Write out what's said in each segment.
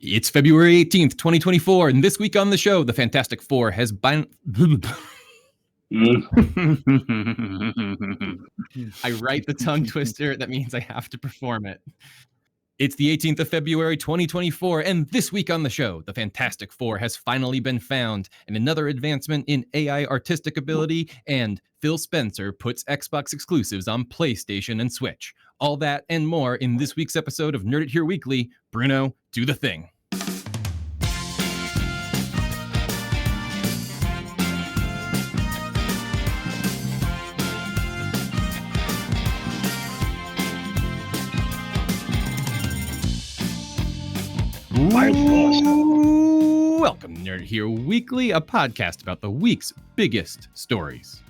It's February 18th, 2024, and this week on the show, the Fantastic Four has I write the tongue twister. That means I have to perform it. It's the 18th of February, 2024, and this week on the show, the Fantastic Four has finally been found, and another advancement in AI artistic ability, and Phil Spencer puts Xbox exclusives on PlayStation and Switch. All that and more in this week's episode of Nerd It Here Weekly. Bruno, do the thing. Welcome to Nerd Here Weekly, a podcast about the week's biggest stories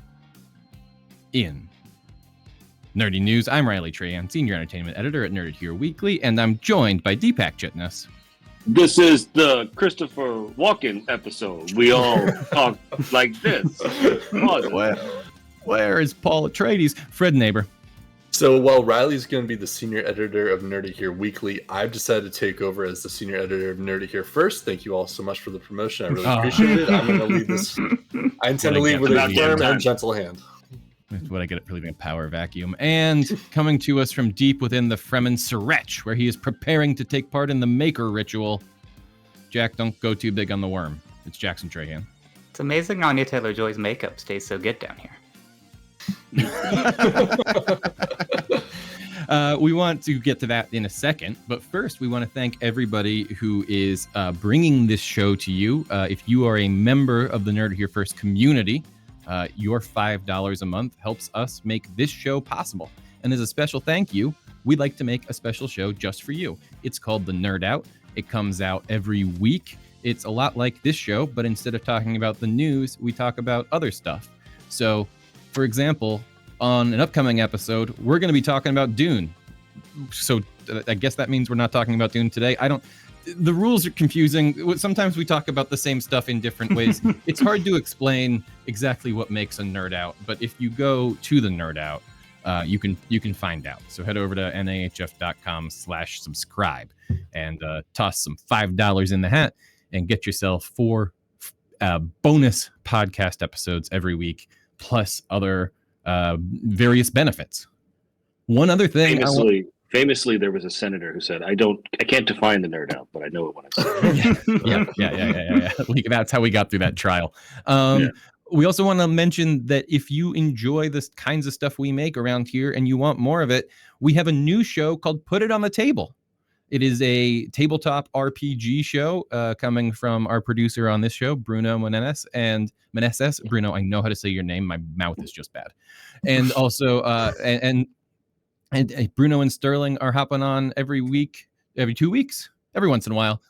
in nerdy news. I'm Ryley Trahan, Senior Entertainment Editor at Nerd Here Weekly, and I'm joined by Deepak Chitnis. This is the Christopher Walken episode. We all talk like this. Where is Paul Atreides? Fred Neighbor. So while Riley's going to be the senior editor of Nerdy Here Weekly, I've decided to take over as the senior editor of Nerdy Here First. Thank you all so much for the promotion. I really appreciate it. I'm going to lead this. I intend to lead with a firm and gentle hand. That's what I get for leaving a power vacuum. And coming to us from deep within the Fremen Surech, where he is preparing to take part in the Maker Ritual. Jack, don't go too big on the worm. It's Jackson Trahan. It's amazing Anya Taylor-Joy's makeup stays so good down here. We want to get to that in a second, but first we want to thank everybody who is bringing this show to you. If you are a member of the Nerd Here First community, your $5 a month helps us make this show possible. And as a special thank you, we'd like to make a special show just for you. It's called The Nerd Out. It comes out every week. It's a lot like this show, but instead of talking about the news, we talk about other stuff. So, for example, on an upcoming episode, we're going to be talking about Dune. So I guess that means we're not talking about Dune today. The rules are confusing. Sometimes we talk about the same stuff in different ways. It's hard to explain exactly what makes a nerd out, but if you go to the Nerd Out, you can find out. So head over to NIHF.com/subscribe and toss some $5 in the hat and get yourself 4 bonus podcast episodes every week, plus other various benefits. One other thing. Famously, there was a senator who said, I can't define the nerd out, but I know it when I say it. Yeah. That's how we got through that trial. We also want to mention that if you enjoy the kinds of stuff we make around here and you want more of it, we have a new show called Put It on the Table. It is a tabletop RPG show coming from our producer on this show, Bruno Meneses. Bruno, I know how to say your name. My mouth is just bad. And also, and Bruno and Sterling are hopping on every 2 weeks, every once in a while,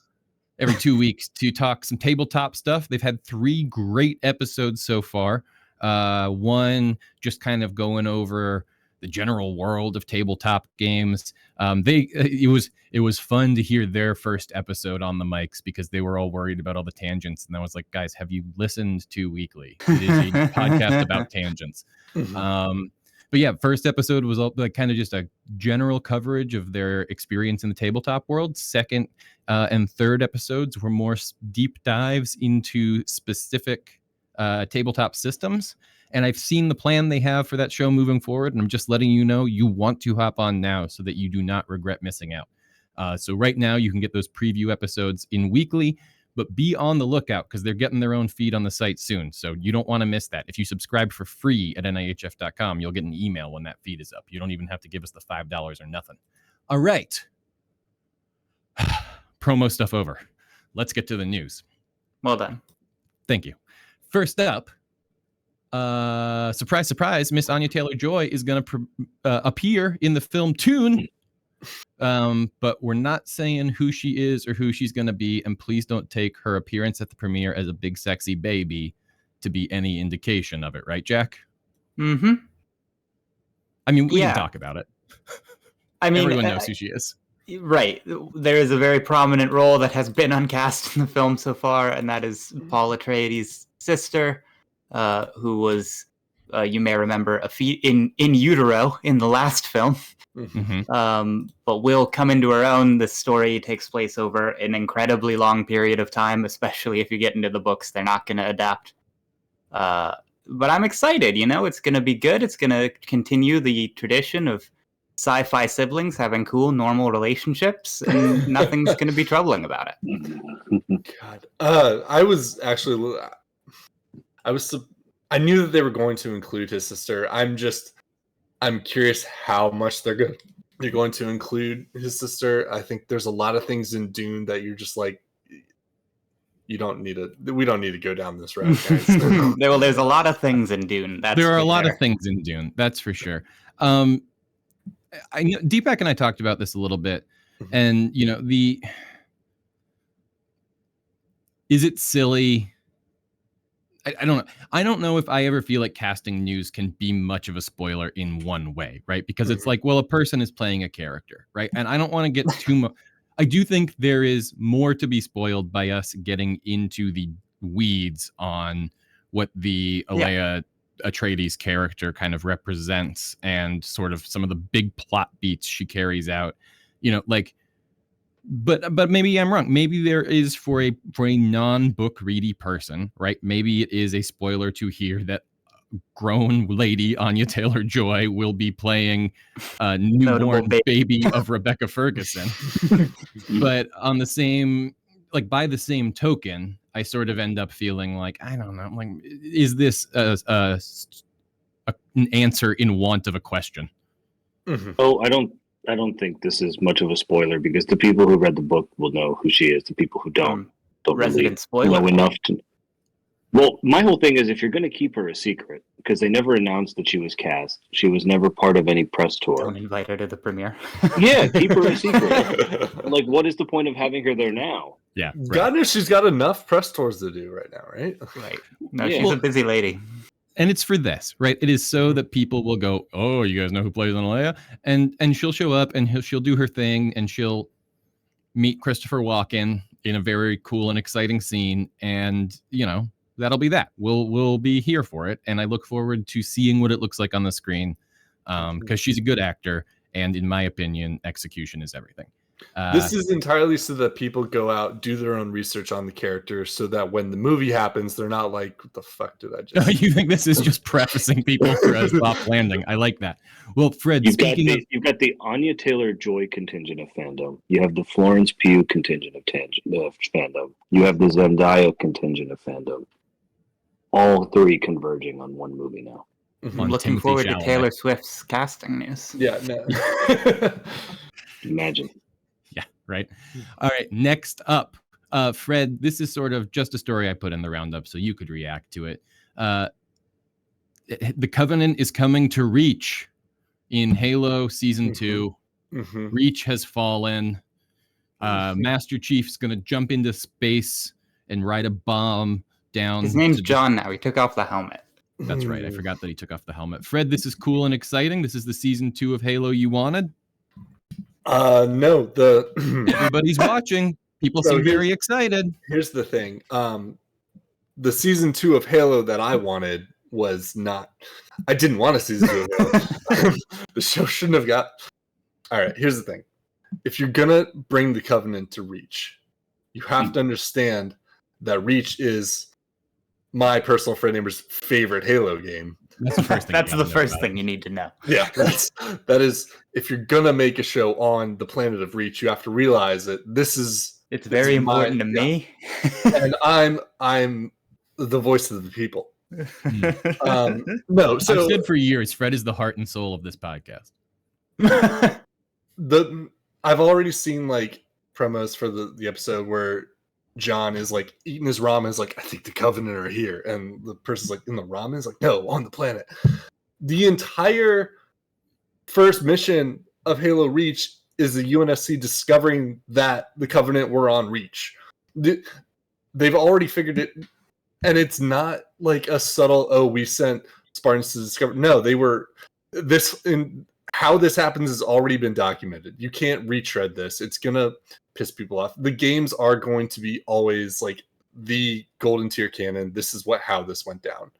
every 2 weeks to talk some tabletop stuff. They've had 3 great episodes so far. One just kind of going over the general world of tabletop games. It was fun to hear their first episode on the mics because they were all worried about all the tangents. And I was like, guys, have you listened to Weekly? It is a podcast about tangents. But yeah, first episode was all, like kind of just a general coverage of their experience in the tabletop world. Second and third episodes were more deep dives into specific tabletop systems. And I've seen the plan they have for that show moving forward. And I'm just letting you know you want to hop on now so that you do not regret missing out. So right now you can get those preview episodes in weekly, but be on the lookout because they're getting their own feed on the site soon. So you don't want to miss that. If you subscribe for free at NIHF.com, you'll get an email when that feed is up. You don't even have to give us the $5 or nothing. All right. Promo stuff over. Let's get to the news. Well done. Thank you. First up, surprise, surprise, Miss Anya Taylor-Joy is going to appear in the film Dune. But we're not saying who she is or who she's going to be. And please don't take her appearance at the premiere as a big, sexy baby to be any indication of it. Right, Jack? Mm-hmm. I mean, we can talk about it. I mean, everyone knows who she is. Right. There is a very prominent role that has been uncast in the film so far, and that is Paul Atreides' sister, who was, you may remember, in utero in the last film. But will come into her own. The story takes place over an incredibly long period of time, especially if you get into the books. They're not going to adapt. But I'm excited, it's going to be good. It's going to continue the tradition of sci-fi siblings having cool, normal relationships, and nothing's going to be troubling about it. God. I knew that they were going to include his sister. I'm curious how much they're going to include his sister. I think there's a lot of things in Dune that you're just like, we don't need to go down this route, guys. There's a lot of things in Dune. There are a lot of things in Dune. That's for sure. I know Deepak and I talked about this a little bit, and is it silly? I don't know. I don't know if I ever feel like casting news can be much of a spoiler in one way, right? Because it's like, well, a person is playing a character, right? And I don't want to get too much. I do think there is more to be spoiled by us getting into the weeds on what the Alea Atreides character kind of represents and sort of some of the big plot beats she carries out. But maybe I'm wrong. Maybe there is for a non-book ready person, right? Maybe it is a spoiler to hear that grown lady Anya Taylor-Joy will be playing a newborn baby of Rebecca Ferguson. But on the same, by the same token, I sort of end up feeling like, I don't know, like, is this an answer in want of a question? Oh, I don't think this is much of a spoiler because the people who read the book will know who she is. The people who don't really know enough to. Well, my whole thing is if you're going to keep her a secret, because they never announced that she was cast. She was never part of any press tour. Don't invite her to the premiere. Yeah, keep her a secret. Like, what is the point of having her there now? Yeah. Right. God knows she's got enough press tours to do right now, right? Right. No, she's a busy lady. And it's for this, right? It is so that people will go, oh, you guys know who plays Alea? And she'll show up and she'll do her thing and she'll meet Christopher Walken in a very cool and exciting scene. And, that'll be that. We'll be here for it. And I look forward to seeing what it looks like on the screen because she's a good actor. And in my opinion, execution is everything. This is entirely so that people go out, do their own research on the character so that when the movie happens, they're not like, what the fuck did I just... You think this is just prefacing people for a soft landing? I like that. Well, Fred, you've got the Anya Taylor-Joy contingent of fandom. You have the Florence Pugh contingent of fandom. You have the Zendaya contingent of fandom. All three converging on one movie now. I'm looking forward to Taylor Swift's casting news. Yeah, no. Imagine. Yeah, right. All right, next up, Fred, this is sort of just a story I put in the roundup so you could react to it. The Covenant is coming to Reach in Halo Season 2. Reach has fallen. Master Chief's going to jump into space and ride a bomb down. His name's John now. He took off the helmet. That's right. I forgot that he took off the helmet. Fred, this is cool and exciting. This is the Season 2 of Halo you wanted. No, everybody's watching. People seem very excited. Here's the thing. The Season 2 of Halo that I wanted was not. I didn't want a Season 2 of Halo. The show shouldn't have got. All right, here's the thing. If you're gonna bring the Covenant to Reach, you have to understand that Reach is my personal friend neighbor's favorite Halo game. That's the first thing. That's the first thing you need to know. Yeah, that is. If you're gonna make a show on the planet of Reach, you have to realize that it's very important to me, and I'm the voice of the people. No, so I've said for years, Fred is the heart and soul of this podcast. I've already seen promos for the episode where John is eating his ramen, is I think the Covenant are here, and the person's in the ramen, is no, on the planet. The entire first mission of Halo Reach is the UNSC discovering that the Covenant were on Reach. They've already figured it, and it's not a subtle, we sent Spartans to discover. No, they were how this happens has already been documented. You can't retread this. It's gonna piss people off. The games are going to be always the golden tier canon. This is how this went down.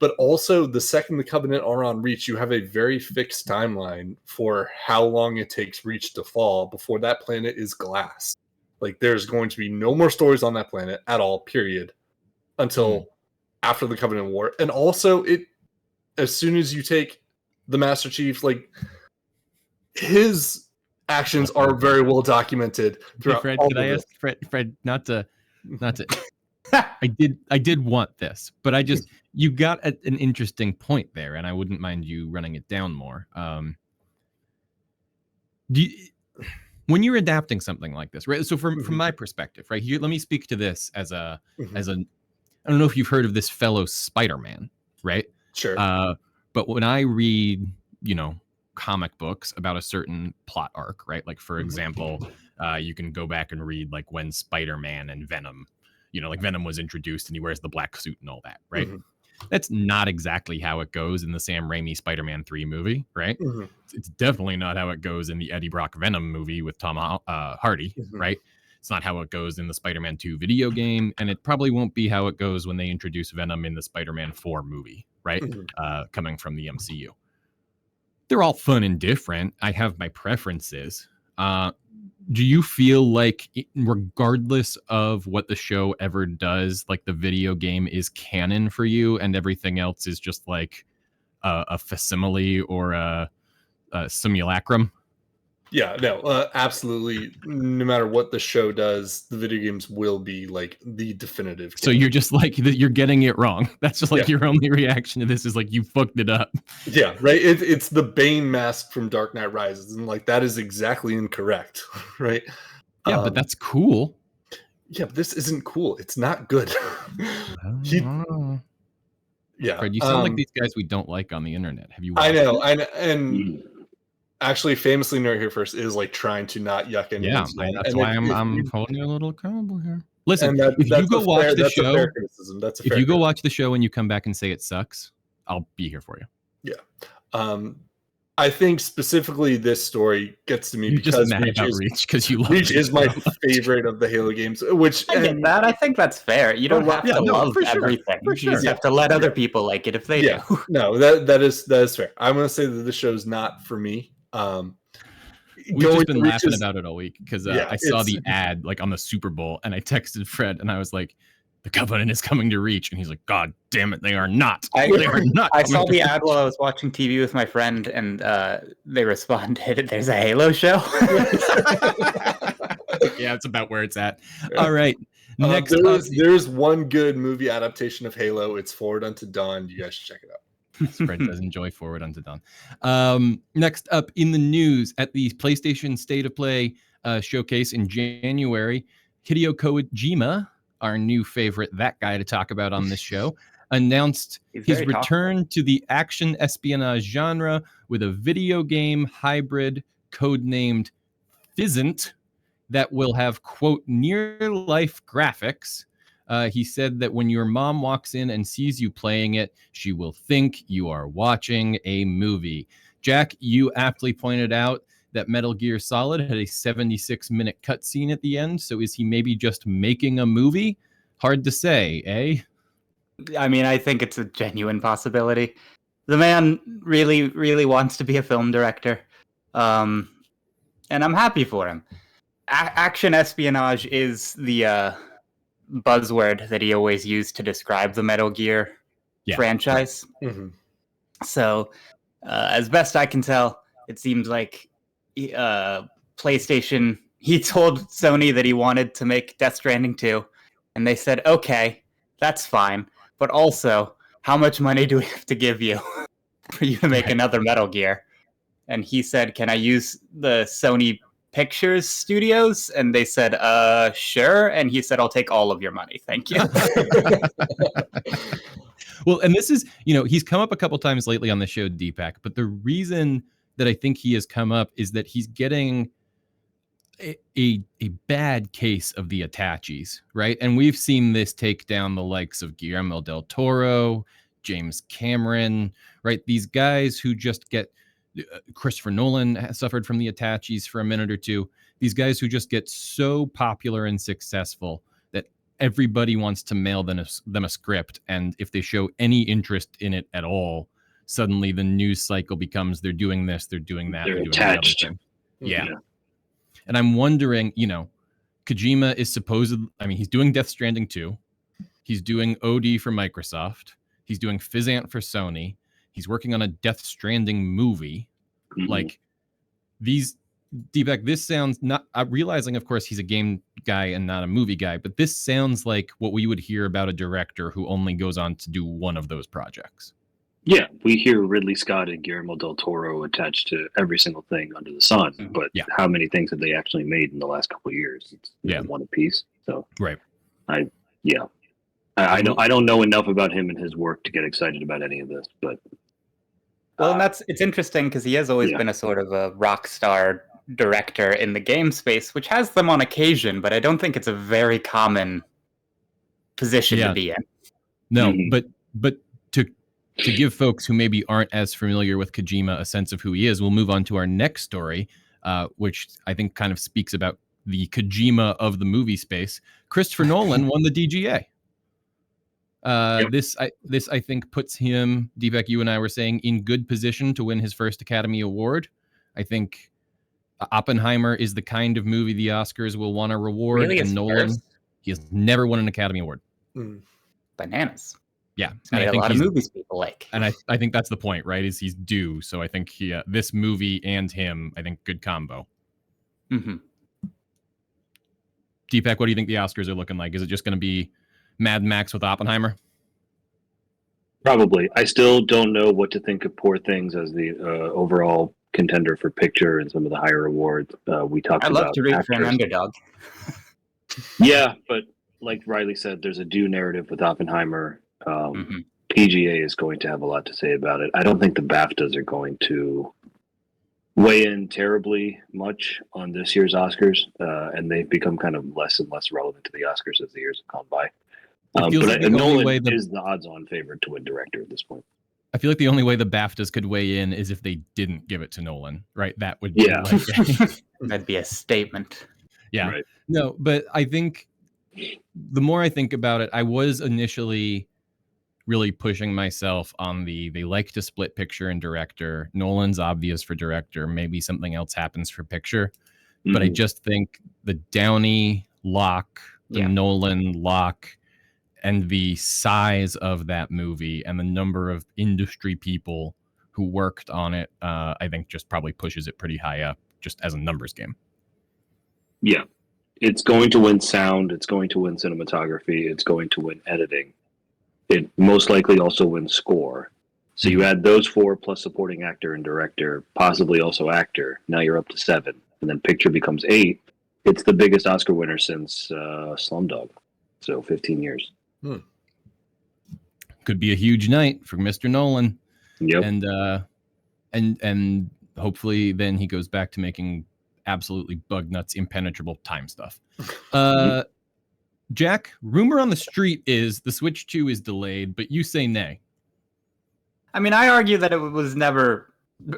But also, the second the Covenant are on Reach, you have a very fixed timeline for how long it takes Reach to fall before that planet is glass. Like, there's going to be no more stories on that planet at all, period, until after the Covenant War. And also, as soon as you take the Master Chief, like, his actions are very well documented throughout. Hey, Fred, could I ask Fred not to I did want this, but you got an interesting point there, and I wouldn't mind you running it down more. When you're adapting something like this, right? So from my perspective, right here, let me speak to this as a I don't know if you've heard of this fellow Spider-Man, right? Sure. But when I read, comic books about a certain plot arc, right? Like, for example, you can go back and read like when Spider-Man and Venom, like Venom was introduced and he wears the black suit and all that, right? That's not exactly how it goes in the Sam Raimi Spider-Man 3 movie, right? It's definitely not how it goes in the Eddie Brock Venom movie with Tom Hardy, right? It's not how it goes in the Spider-Man 2 video game, and it probably won't be how it goes when they introduce Venom in the Spider-Man 4 movie, right? Coming from the MCU. They're all fun and different. I have my preferences. Do you feel like, regardless of what the show ever does, like the video game is canon for you and everything else is just like a facsimile or a simulacrum? Yeah, no, absolutely. No matter what the show does, the video games will be like the definitive. So you're just like, you're getting it wrong. That's just like your only reaction to this is like, you fucked it up. Yeah, right. It's the Bane mask from Dark Knight Rises, and like that is exactly incorrect, right? Yeah, but that's cool. Yeah, but this isn't cool. It's not good. Yeah, Fred, you sound like these guys we don't like on the internet. Have you? I know, and actually, famously, Nerd Here First is like trying to not yuck any. Yeah, that's why I'm holding you a little accountable here. Listen, if you go watch the show, if you go watch the show and you come back and say it sucks, I'll be here for you. Yeah. I think specifically this story gets to me because Reach because you love Reach is my favorite of the Halo games. Which I get that. I think that's fair. You don't have to love everything. You just have to let other people like it if they do. No, that is fair. I'm going to say that the show's not for me. We've just been laughing about it all week because I saw the ad like on the Super Bowl and I texted Fred and I was like, the Covenant is coming to Reach, and he's like, God damn it, they are not. They are not. I saw the ad while I was watching TV with my friend, and they responded, "There's a Halo show." Yeah, it's about where it's at. All right, next there's one good movie adaptation of Halo. It's Forward Unto Dawn. You guys should check it out. Fred does enjoy Forward Unto Dawn. Next up in the news, at the PlayStation State of Play showcase in January, Hideo Kojima, our new favorite, that guy to talk about on this show, announced his return to the action espionage genre with a video game hybrid codenamed Fizzant that will have, quote, near-life graphics. He said that when your mom walks in and sees you playing it, she will think you are watching a movie. Jack, you aptly pointed out that Metal Gear Solid had a 76-minute cutscene at the end. So is he maybe just making a movie? Hard to say, eh? I mean, I think it's a genuine possibility. The man really, really wants to be a film director. And I'm happy for him. Action espionage is the buzzword that he always used to describe the Metal Gear franchise. Mm-hmm. So, as best I can tell, it seems like PlayStation, he told Sony that he wanted to make Death Stranding 2, and they said, okay, that's fine, but also, how much money do we have to give you for you to make another Metal Gear? And he said, can I use the Sony Pictures Studios? And they said, sure. And he said, I'll take all of your money. Thank you. Well, and this is, he's come up a couple times lately on the show, Deepak, but the reason that I think he has come up is that he's getting a bad case of the attaches, right? And we've seen this take down the likes of Guillermo del Toro, James Cameron, right? These guys who just get, Christopher Nolan suffered from the attaches for a minute or two. These guys who just get so popular and successful that everybody wants to mail them a script, and if they show any interest in it at all, suddenly the news cycle becomes they're doing this, they're doing that, they're doing attached. the other thing. Yeah. And I'm wondering, Kojima is he's doing Death Stranding 2. He's doing OD for Microsoft. He's doing Fizzant for Sony. He's working on a Death Stranding movie. Like, these, Deepak, this sounds not, realizing, of course, he's a game guy and not a movie guy, but this sounds like what we would hear about a director who only goes on to do one of those projects. Yeah, we hear Ridley Scott and Guillermo del Toro attached to every single thing under the sun, but how many things have they actually made in the last couple of years? It's one apiece. So right, I don't know enough about him and his work to get excited about any of this, but well, and it's interesting because he has always been a sort of a rock star director in the game space, which has them on occasion, but I don't think it's a very common position to be in. No, but to give folks who maybe aren't as familiar with Kojima a sense of who he is, we'll move on to our next story, which I think kind of speaks about the Kojima of the movie space. Christopher Nolan won the DGA. This I think puts him, Deepak, you and I were saying, in good position to win his first Academy Award. I think Oppenheimer is the kind of movie the Oscars will want to reward, really, and Nolan, he has never won an Academy Award. Bananas. Yeah, it's made a lot of movies people like, and I think that's the point, right? Is he's due. So I think this movie and him, I think, good combo. Deepak, what do you think the Oscars are looking like? Is it just going to be Mad Max with Oppenheimer? Probably. I still don't know what to think of Poor Things as the overall contender for picture and some of the higher awards. We talked about. I'd love to root for an underdog. Yeah, but like Ryley said, there's a due narrative with Oppenheimer. PGA is going to have a lot to say about it. I don't think the BAFTAs are going to weigh in terribly much on this year's Oscars, and they've become kind of less and less relevant to the Oscars as the years have gone by. But Nolan is the odds-on favorite to win director at this point. I feel like the only way the BAFTAs could weigh in is if they didn't give it to Nolan, right? That would be that'd be a statement. Yeah. Right. No, but I think the more I think about it, I was initially really pushing myself on they like to split picture and director. Nolan's obvious for director. Maybe something else happens for picture. But I just think the Downey lock, the Nolan lock, and the size of that movie and the number of industry people who worked on it, I think just probably pushes it pretty high up just as a numbers game. Yeah. It's going to win sound. It's going to win cinematography. It's going to win editing. It most likely also wins score. So you add those 4 plus supporting actor and director, possibly also actor. Now you're up to 7. And then picture becomes 8. It's the biggest Oscar winner since Slumdog. So 15 years. Could be a huge night for Mr. Nolan. Yep. And hopefully then he goes back to making absolutely bug nuts, impenetrable time stuff. Jack, rumor on the street is the Switch 2 is delayed, but you say nay. I mean, I argue that it was never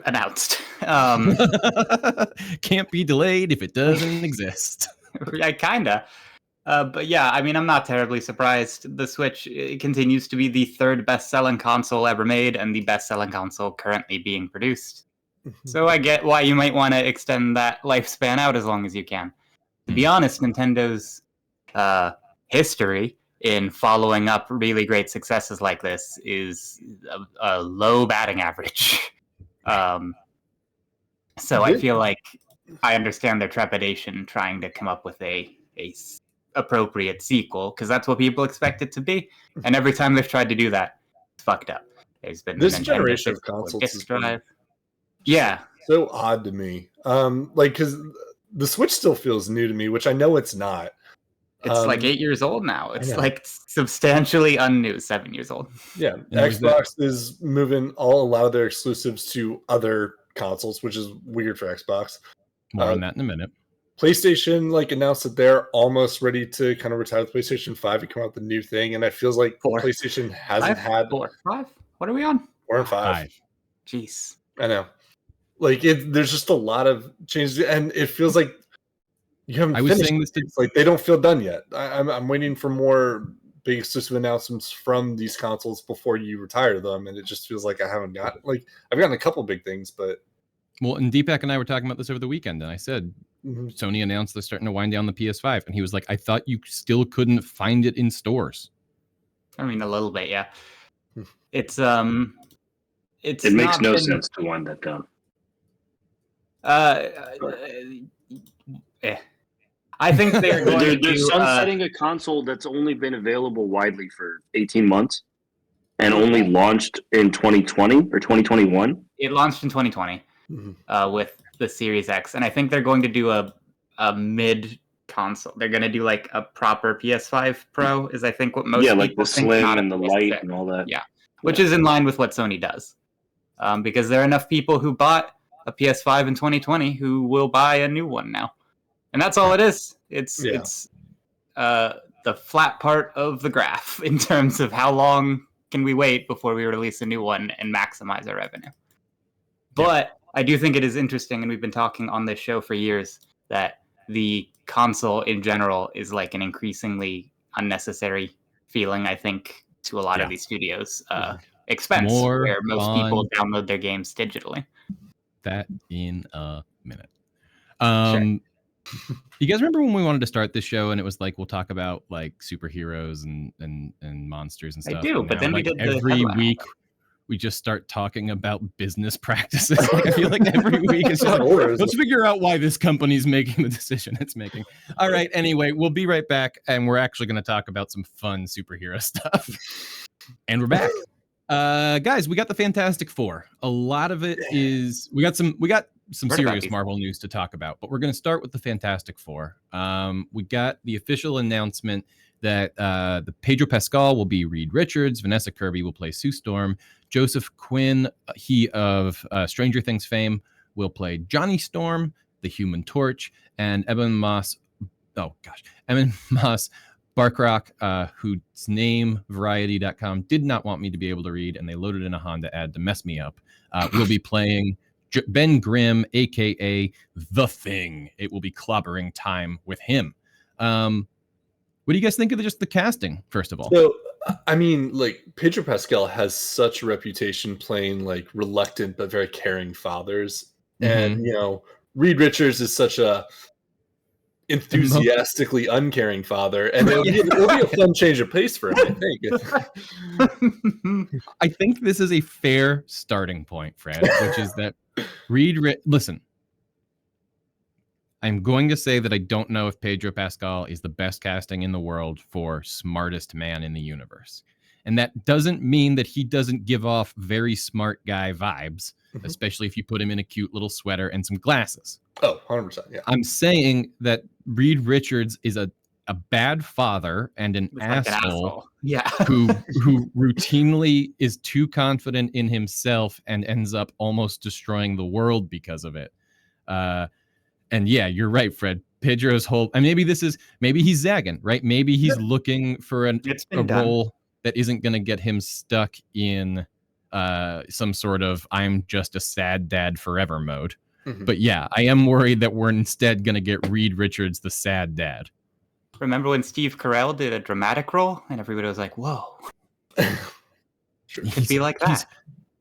announced. Can't be delayed if it doesn't exist. Yeah, kinda. But yeah, I mean, I'm not terribly surprised. The Switch continues to be the 3rd best-selling console ever made and the best-selling console currently being produced. So I get why you might want to extend that lifespan out as long as you can. To be honest, Nintendo's history in following up really great successes like this is a low batting average. So I feel like I understand their trepidation trying to come up with a appropriate sequel, because that's what people expect it to be. And every time they've tried to do that, it's fucked up. There's been this generation of consoles drive. So odd to me. Because the Switch still feels new to me, which I know it's not. It's like 8 years old now. It's like substantially unnew, 7 years old. Yeah, Xbox is moving a lot of their exclusives to other consoles, which is weird for Xbox. More on that in a minute. PlayStation announced that they're almost ready to kind of retire the PlayStation 5 and come out with the new thing, and it feels like PlayStation hasn't had 4, 5. What are we on? 4 and 5. Jeez, I know. There's just a lot of changes, and it feels like You haven't. I was saying this to like they don't feel done yet. I'm waiting for more big exclusive announcements from these consoles before you retire them, and it just feels like I haven't got I've gotten a couple big things, but well, and Deepak and I were talking about this over the weekend, and I said Sony announced they're starting to wind down the PS5, and he was like, "I thought you still couldn't find it in stores." I mean, a little bit, yeah. It makes no sense to wind that down. I think they're going they're sunsetting a console that's only been available widely for 18 months and only launched in 2020 or 2021. It launched in 2020 with the Series X, and I think they're going to do a mid console. They're going to do like a proper PS5 Pro, is I think what most people like the think, Slim and the Lite and all that. Yeah, which is in line with what Sony does, because there are enough people who bought a PS5 in 2020 who will buy a new one now, and that's all it is. It's the flat part of the graph in terms of how long can we wait before we release a new one and maximize our revenue. But I do think it is interesting, and we've been talking on this show for years, that the console in general is like an increasingly unnecessary feeling, I think, to a lot of these studios. Expense, where most people download their games digitally. That in a minute. Sure. You guys remember when we wanted to start this show and it was like we'll talk about like superheroes and monsters and stuff? I do, but then like we did every week we just start talking about business practices. Like I feel like every week it's just like, let's figure out why this company's making the decision it's making. All right, anyway, we'll be right back, and we're actually going to talk about some fun superhero stuff. And we're back. Guys, we got the Fantastic Four. A lot of it is we got some serious Marvel news to talk about, but we're going to start with the Fantastic Four. We got the official announcement that the Pedro Pascal will be Reed Richards, Vanessa Kirby will play Sue Storm, Joseph Quinn, he of Stranger Things fame, will play Johnny Storm, the Human Torch, and Evan Moss Barkrock, whose name Variety.com did not want me to be able to read, and they loaded in a Honda ad to mess me up, will be playing Ben Grimm, a.k.a. The Thing. It will be clobbering time with him. What do you guys think of just the casting, first of all? So, I mean, like, Pedro Pascal has such a reputation playing, like, reluctant but very caring fathers. And, you know, Reed Richards is such a enthusiastically uncaring father, and it'll be a fun change of pace for him, I think. I think this is a fair starting point, Fred, which is that listen, I'm going to say that I don't know if Pedro Pascal is the best casting in the world for smartest man in the universe. And that doesn't mean that he doesn't give off very smart guy vibes, especially if you put him in a cute little sweater and some glasses. Oh, 100%, yeah. I'm saying that Reed Richards is a bad father and an asshole. Yeah. who routinely is too confident in himself and ends up almost destroying the world because of it. And yeah, you're right, Fred. Pedro's whole, and maybe he's zagging, right? Maybe he's looking for a role that isn't going to get him stuck in some sort of I'm just a sad dad forever mode. But yeah, I am worried that we're instead going to get Reed Richards, the sad dad. Remember when Steve Carell did a dramatic role and everybody was like, whoa. Sure. It could be like that.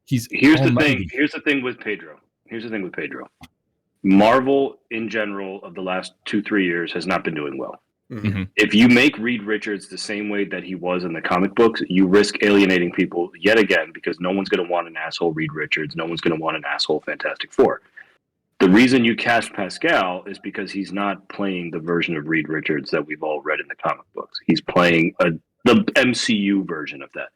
Here's the thing with Pedro. Marvel in general of the last 2-3 years has not been doing well. If you make Reed Richards the same way that he was in the comic books, you risk alienating people yet again, because no one's going to want an asshole Reed Richards. No one's going to want an asshole Fantastic Four. The reason you cast Pascal is because he's not playing the version of Reed Richards that we've all read in the comic books. He's playing the MCU version of that.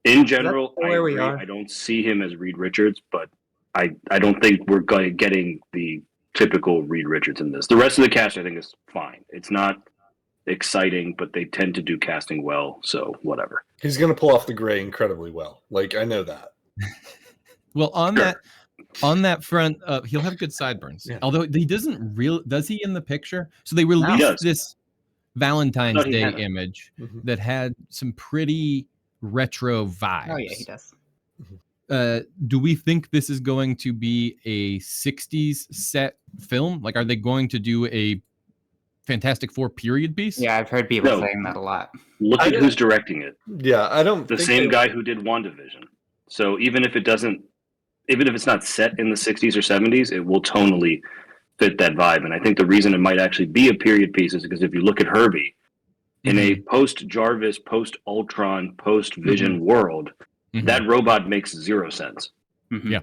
In general, I agree. I don't see him as Reed Richards, but I don't think we're getting the typical Reed Richards in this. The rest of the cast, I think, is fine. It's not exciting, but they tend to do casting well, so whatever. He's going to pull off the gray incredibly well. Like, I know that. Well, on that front, he'll have good sideburns. Yeah. Although he doesn't does he in the picture? So they released this Valentine's Day image that had some pretty retro vibes. Oh yeah, he does. Do we think this is going to be a 60s set film? Like, are they going to do a Fantastic Four period piece? Yeah, I've heard people saying that a lot. Look at who's directing it. Yeah, I don't. The same guy who did WandaVision. So even if it's not set in the 60s or 70s, it will tonally fit that vibe. And I think the reason it might actually be a period piece is because if you look at Herbie, in a post-Jarvis, post-Ultron, post-Vision world, that robot makes zero sense. Yeah.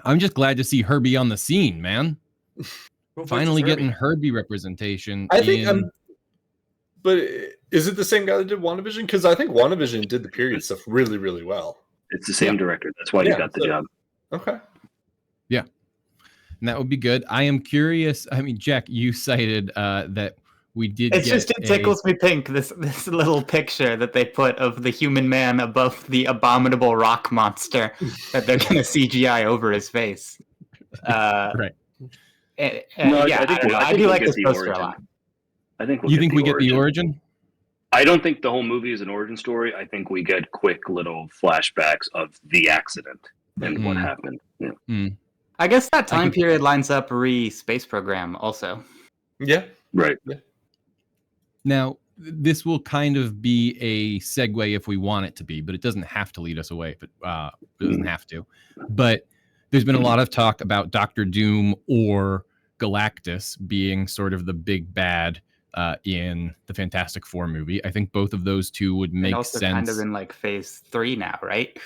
I'm just glad to see Herbie on the scene, man. Finally getting Herbie representation. I think but is it the same guy that did WandaVision? Because I think WandaVision did the period stuff really, really well. It's the same director. That's why he got the job. Okay. Yeah. And that would be good. I am curious. I mean, Jack, you cited that we did. It tickles me pink. This little picture that they put of the human man above the abominable rock monster that they're going to CGI over his face. Right. I do like this poster a lot. I think you think we get the origin? I don't think the whole movie is an origin story. I think we get quick little flashbacks of the accident and what happened. Yeah. I guess that time period lines up space program also. Yeah. Right. Yeah. Now, this will kind of be a segue if we want it to be, but it doesn't have to lead us away if it doesn't have to. But there's been a lot of talk about Doctor Doom or Galactus being sort of the big bad in the Fantastic Four movie. I think both of those two would make also sense. Kind of in like phase 3 now, right?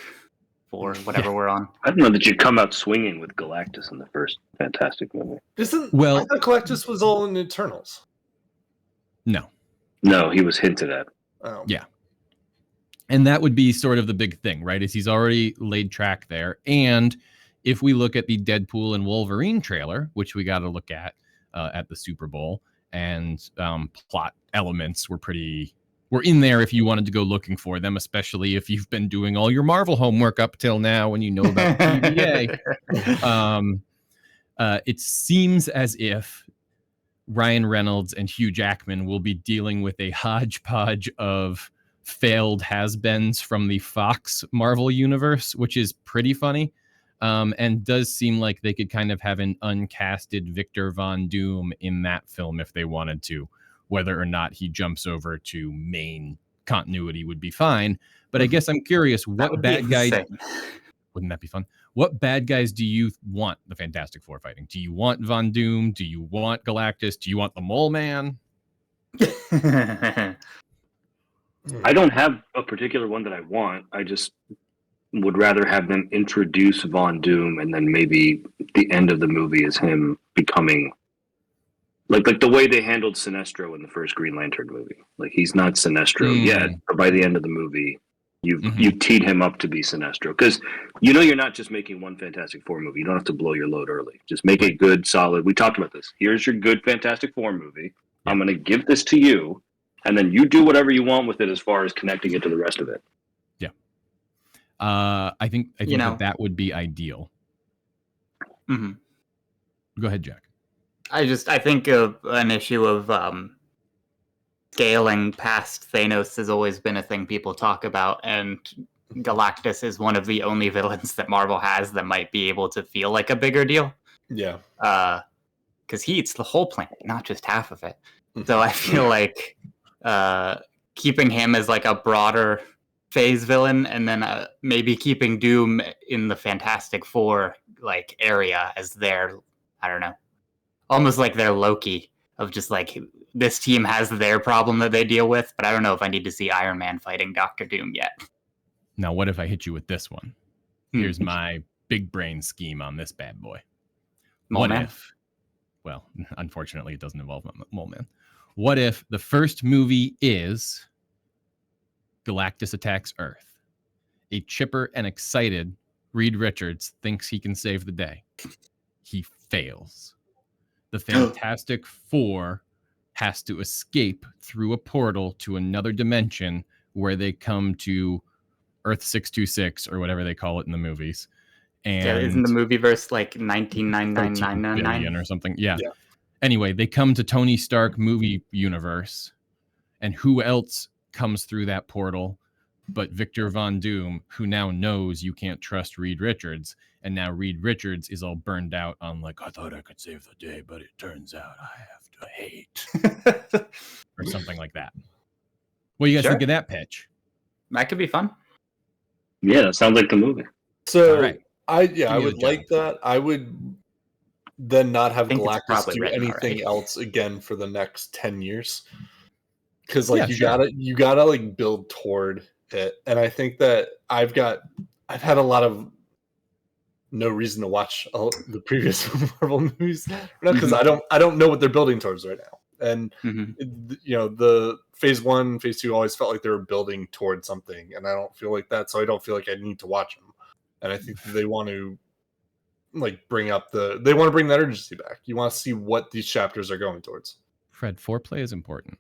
For whatever we're on. I don't know that you come out swinging with Galactus in the first Fantastic movie. I thought Galactus was all in Eternals. No, he was hinted at. Oh. Yeah. And that would be sort of the big thing, right? Is he's already laid track there. And if we look at the Deadpool and Wolverine trailer, which we got to look at the Super Bowl, and plot elements were in there if you wanted to go looking for them, especially if you've been doing all your Marvel homework up till now and you know about TVA. It seems as if Ryan Reynolds and Hugh Jackman will be dealing with a hodgepodge of failed has-beens from the Fox Marvel universe, which is pretty funny. And does seem like they could kind of have an uncasted Victor Von Doom in that film if they wanted to. Whether or not he jumps over to main continuity would be fine. But I guess I'm curious, what bad guys... Wouldn't that be fun? What bad guys do you want the Fantastic Four fighting? Do you want Von Doom? Do you want Galactus? Do you want the Mole Man? I don't have a particular one that I want. I just would rather have them introduce Von Doom and then maybe the end of the movie is him becoming like the way they handled Sinestro in the first Green Lantern movie. Like he's not Sinestro yet, but by the end of the movie, you've teed him up to be Sinestro. Because you're not just making one Fantastic Four movie. You don't have to blow your load early. Just make a good, solid. We talked about this. Here's your good Fantastic Four movie. I'm going to give this to you, and then you do whatever you want with it as far as connecting it to the rest of it. Yeah. I think that would be ideal. Mm-hmm. Go ahead, Jack. I think an issue of scaling past Thanos has always been a thing people talk about, and Galactus is one of the only villains that Marvel has that might be able to feel like a bigger deal. Yeah. Because he eats the whole planet, not just half of it. So I feel like keeping him as like a broader phase villain, and then maybe keeping Doom in the Fantastic Four like area as their, I don't know, almost like their Loki of just like this team has their problem that they deal with, but I don't know if I need to see Iron Man fighting Doctor Doom yet. Now, what if I hit you with this one? Here's my big brain scheme on this bad boy. What if, well, unfortunately, it doesn't involve Mole Man. What if the first movie is Galactus attacks Earth? A chipper and excited Reed Richards thinks he can save the day. He fails. The Fantastic Four has to escape through a portal to another dimension where they come to Earth 626 or whatever they call it in the movies. And isn't the movie verse like 1999 or something? Yeah. Anyway, they come to Tony Stark movie universe, and who else comes through that portal but Victor Von Doom, who now knows you can't trust Reed Richards, and now Reed Richards is all burned out on like, I thought I could save the day, but it turns out I have to to hate, or something like that. What do you guys think of that pitch? That could be fun. Yeah, that sounds like the movie. So, all right. I would like that. I would then not have Galactus do anything else again for the next 10 years. Because you gotta like build toward it. And I think that I've had a lot of no reason to watch the previous Marvel movies because I don't know what they're building towards right now. And the phase 1, phase 2 always felt like they were building towards something, and I don't feel like that, so I don't feel like I need to watch them. And I think they want to bring that urgency back. You want to see what these chapters are going towards. Fred, foreplay is important.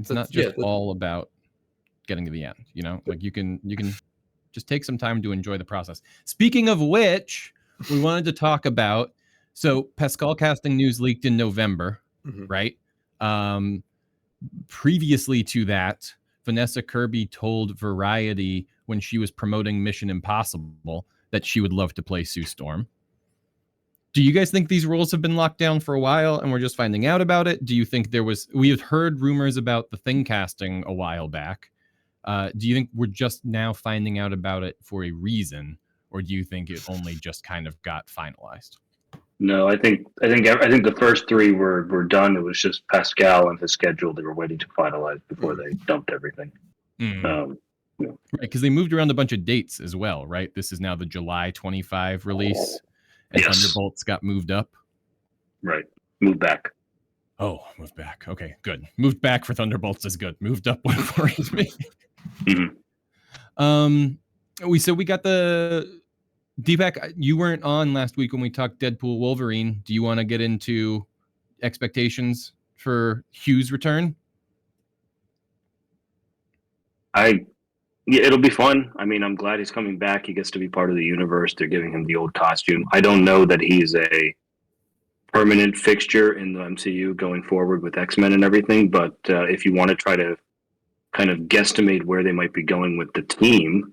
It's not just all about getting to the end. You can just take some time to enjoy the process. Speaking of which, we wanted to talk about, so Pascal casting news leaked in November, right? Previously to that, Vanessa Kirby told Variety when she was promoting Mission Impossible that she would love to play Sue Storm. Do you guys think these roles have been locked down for a while and we're just finding out about it? Do you think we have heard rumors about the Thing casting a while back? Do you think we're just now finding out about it for a reason, or do you think it only just kind of got finalized? No, I think the first 3 were done. It was just Pascal and his schedule they were waiting to finalize before they dumped everything. Right, because they moved around a bunch of dates as well, right? This is now the July 25 release, and Thunderbolts got moved up. Right, moved back. Oh, moved back. Okay, good. Moved back for Thunderbolts is good. Moved up worries me. We got the Deepak. You weren't on last week when we talked Deadpool Wolverine. Do you want to get into expectations for Hugh's return? It'll be fun. I mean, I'm glad he's coming back. He gets to be part of the universe. They're giving him the old costume. I don't know that he's a permanent fixture in the MCU going forward with X-Men and everything, but if you want to try to kind of guesstimate where they might be going with the team,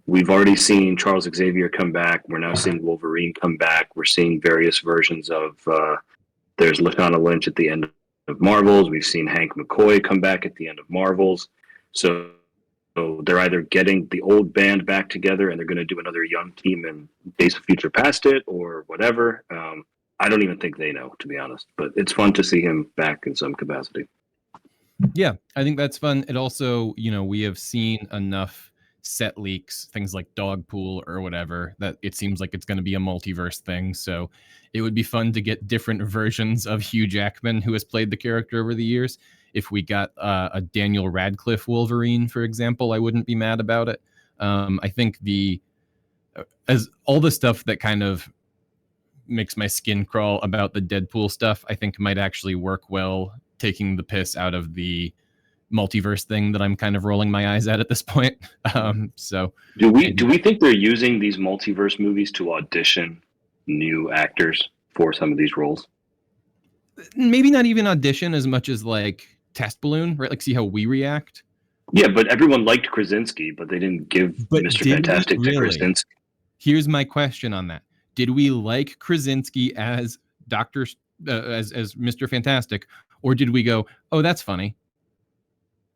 we've already seen Charles Xavier come back. We're now seeing Wolverine come back. We're seeing various versions of there's Lashana Lynch at the end of Marvels. We've seen Hank McCoy come back at the end of Marvels. So they're either getting the old band back together and they're going to do another young team in Days of Future Past it or whatever. I don't even think they know, to be honest. But it's fun to see him back in some capacity. Yeah, I think that's fun. It also, we have seen enough set leaks, things like Dogpool or whatever, that it seems like it's going to be a multiverse thing. So it would be fun to get different versions of Hugh Jackman, who has played the character over the years. If we got a Daniel Radcliffe Wolverine, for example, I wouldn't be mad about it. I think as all the stuff that kind of makes my skin crawl about the Deadpool stuff, I think might actually work well, taking the piss out of the multiverse thing that I'm kind of rolling my eyes at this point. So do we think they're using these multiverse movies to audition new actors for some of these roles? Maybe not even audition as much as like test balloon, right? Like see how we react. Yeah, but everyone liked Krasinski, but they didn't give Mr. Fantastic to Krasinski. Here's my question on that. Did we like Krasinski as as Mr. Fantastic, or did we go, oh, that's funny?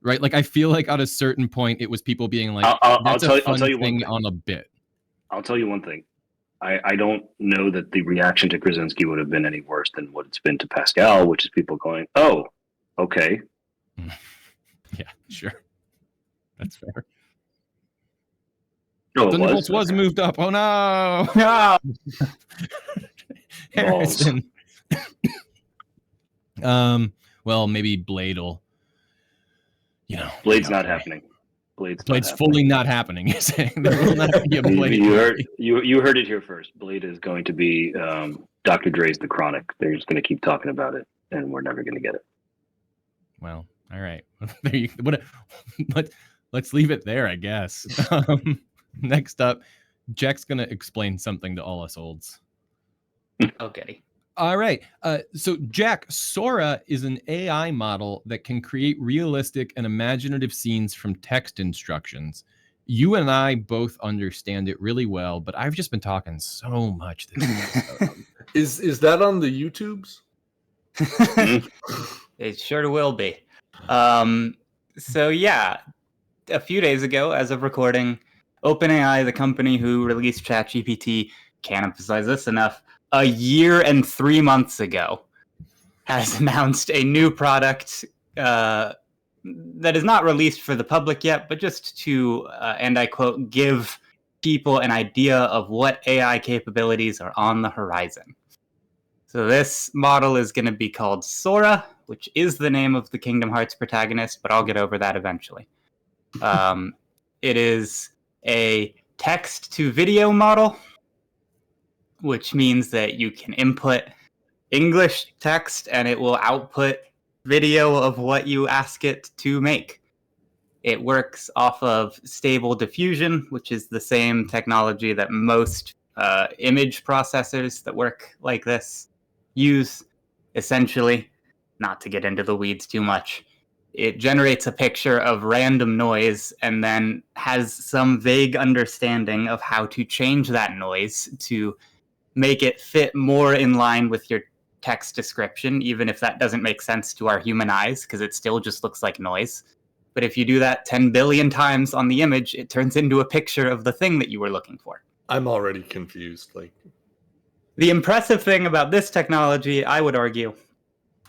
Right? Like, I feel like at a certain point, it was people being like, that's a fun thing on a bit. I'll tell you one thing. I don't know that the reaction to Krasinski would have been any worse than what it's been to Pascal, which is people going, oh, okay. Yeah, sure. That's fair. Oh, Thunderbolts was moved up. Oh, no. No. Harrison. Well, maybe Blade will, Blade's not happening. Blade's fully not happening. You're saying there will not be a Blade. You heard it here first. Blade is going to be Dr. Dre's The Chronic. They're just going to keep talking about it, and we're never going to get it. Well, all right. Let's leave it there, I guess. Next up, Jack's going to explain something to all us olds. Okay. All right. So, Jack, Sora is an AI model that can create realistic and imaginative scenes from text instructions. You and I both understand it really well, but I've just been talking so much this episode. Is that on the YouTubes? It sure will be. So yeah, a few days ago, as of recording, OpenAI, the company who released ChatGPT, can't emphasize this enough, a year and 3 months ago, has announced a new product that is not released for the public yet, but just to, and I quote, give people an idea of what AI capabilities are on the horizon. So this model is going to be called Sora, which is the name of the Kingdom Hearts protagonist, but I'll get over that eventually. It is a text-to-video model, which means that you can input English text and it will output video of what you ask it to make. It works off of stable diffusion, which is the same technology that most image processors that work like this use. Essentially, not to get into the weeds too much, it generates a picture of random noise and then has some vague understanding of how to change that noise to make it fit more in line with your text description, even if that doesn't make sense to our human eyes, because it still just looks like noise. But if you do that 10 billion times on the image, it turns into a picture of the thing that you were looking for. I'm already confused. The impressive thing about this technology, I would argue,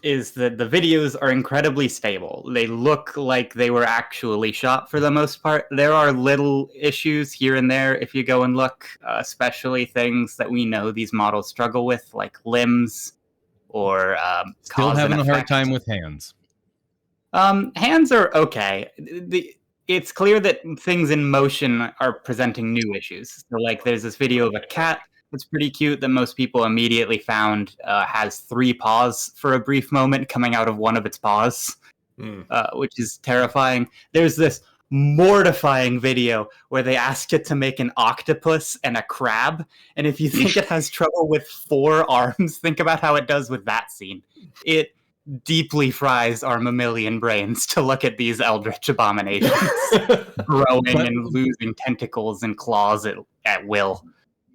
is that the videos are incredibly stable. They look like they were actually shot for the most part. There are little issues here and there if you go and look, especially things that we know these models struggle with, like limbs or still having a hard time with hands. Hands are okay. It's clear that things in motion are presenting new issues. So, like, there's this video of a cat that's pretty cute that most people immediately found has 3 paws for a brief moment coming out of one of its paws, which is terrifying. There's this mortifying video where they asked it to make an octopus and a crab, and if you think it has trouble with 4 arms, think about how it does with that scene. It deeply fries our mammalian brains to look at these eldritch abominations growing and losing tentacles and claws at will.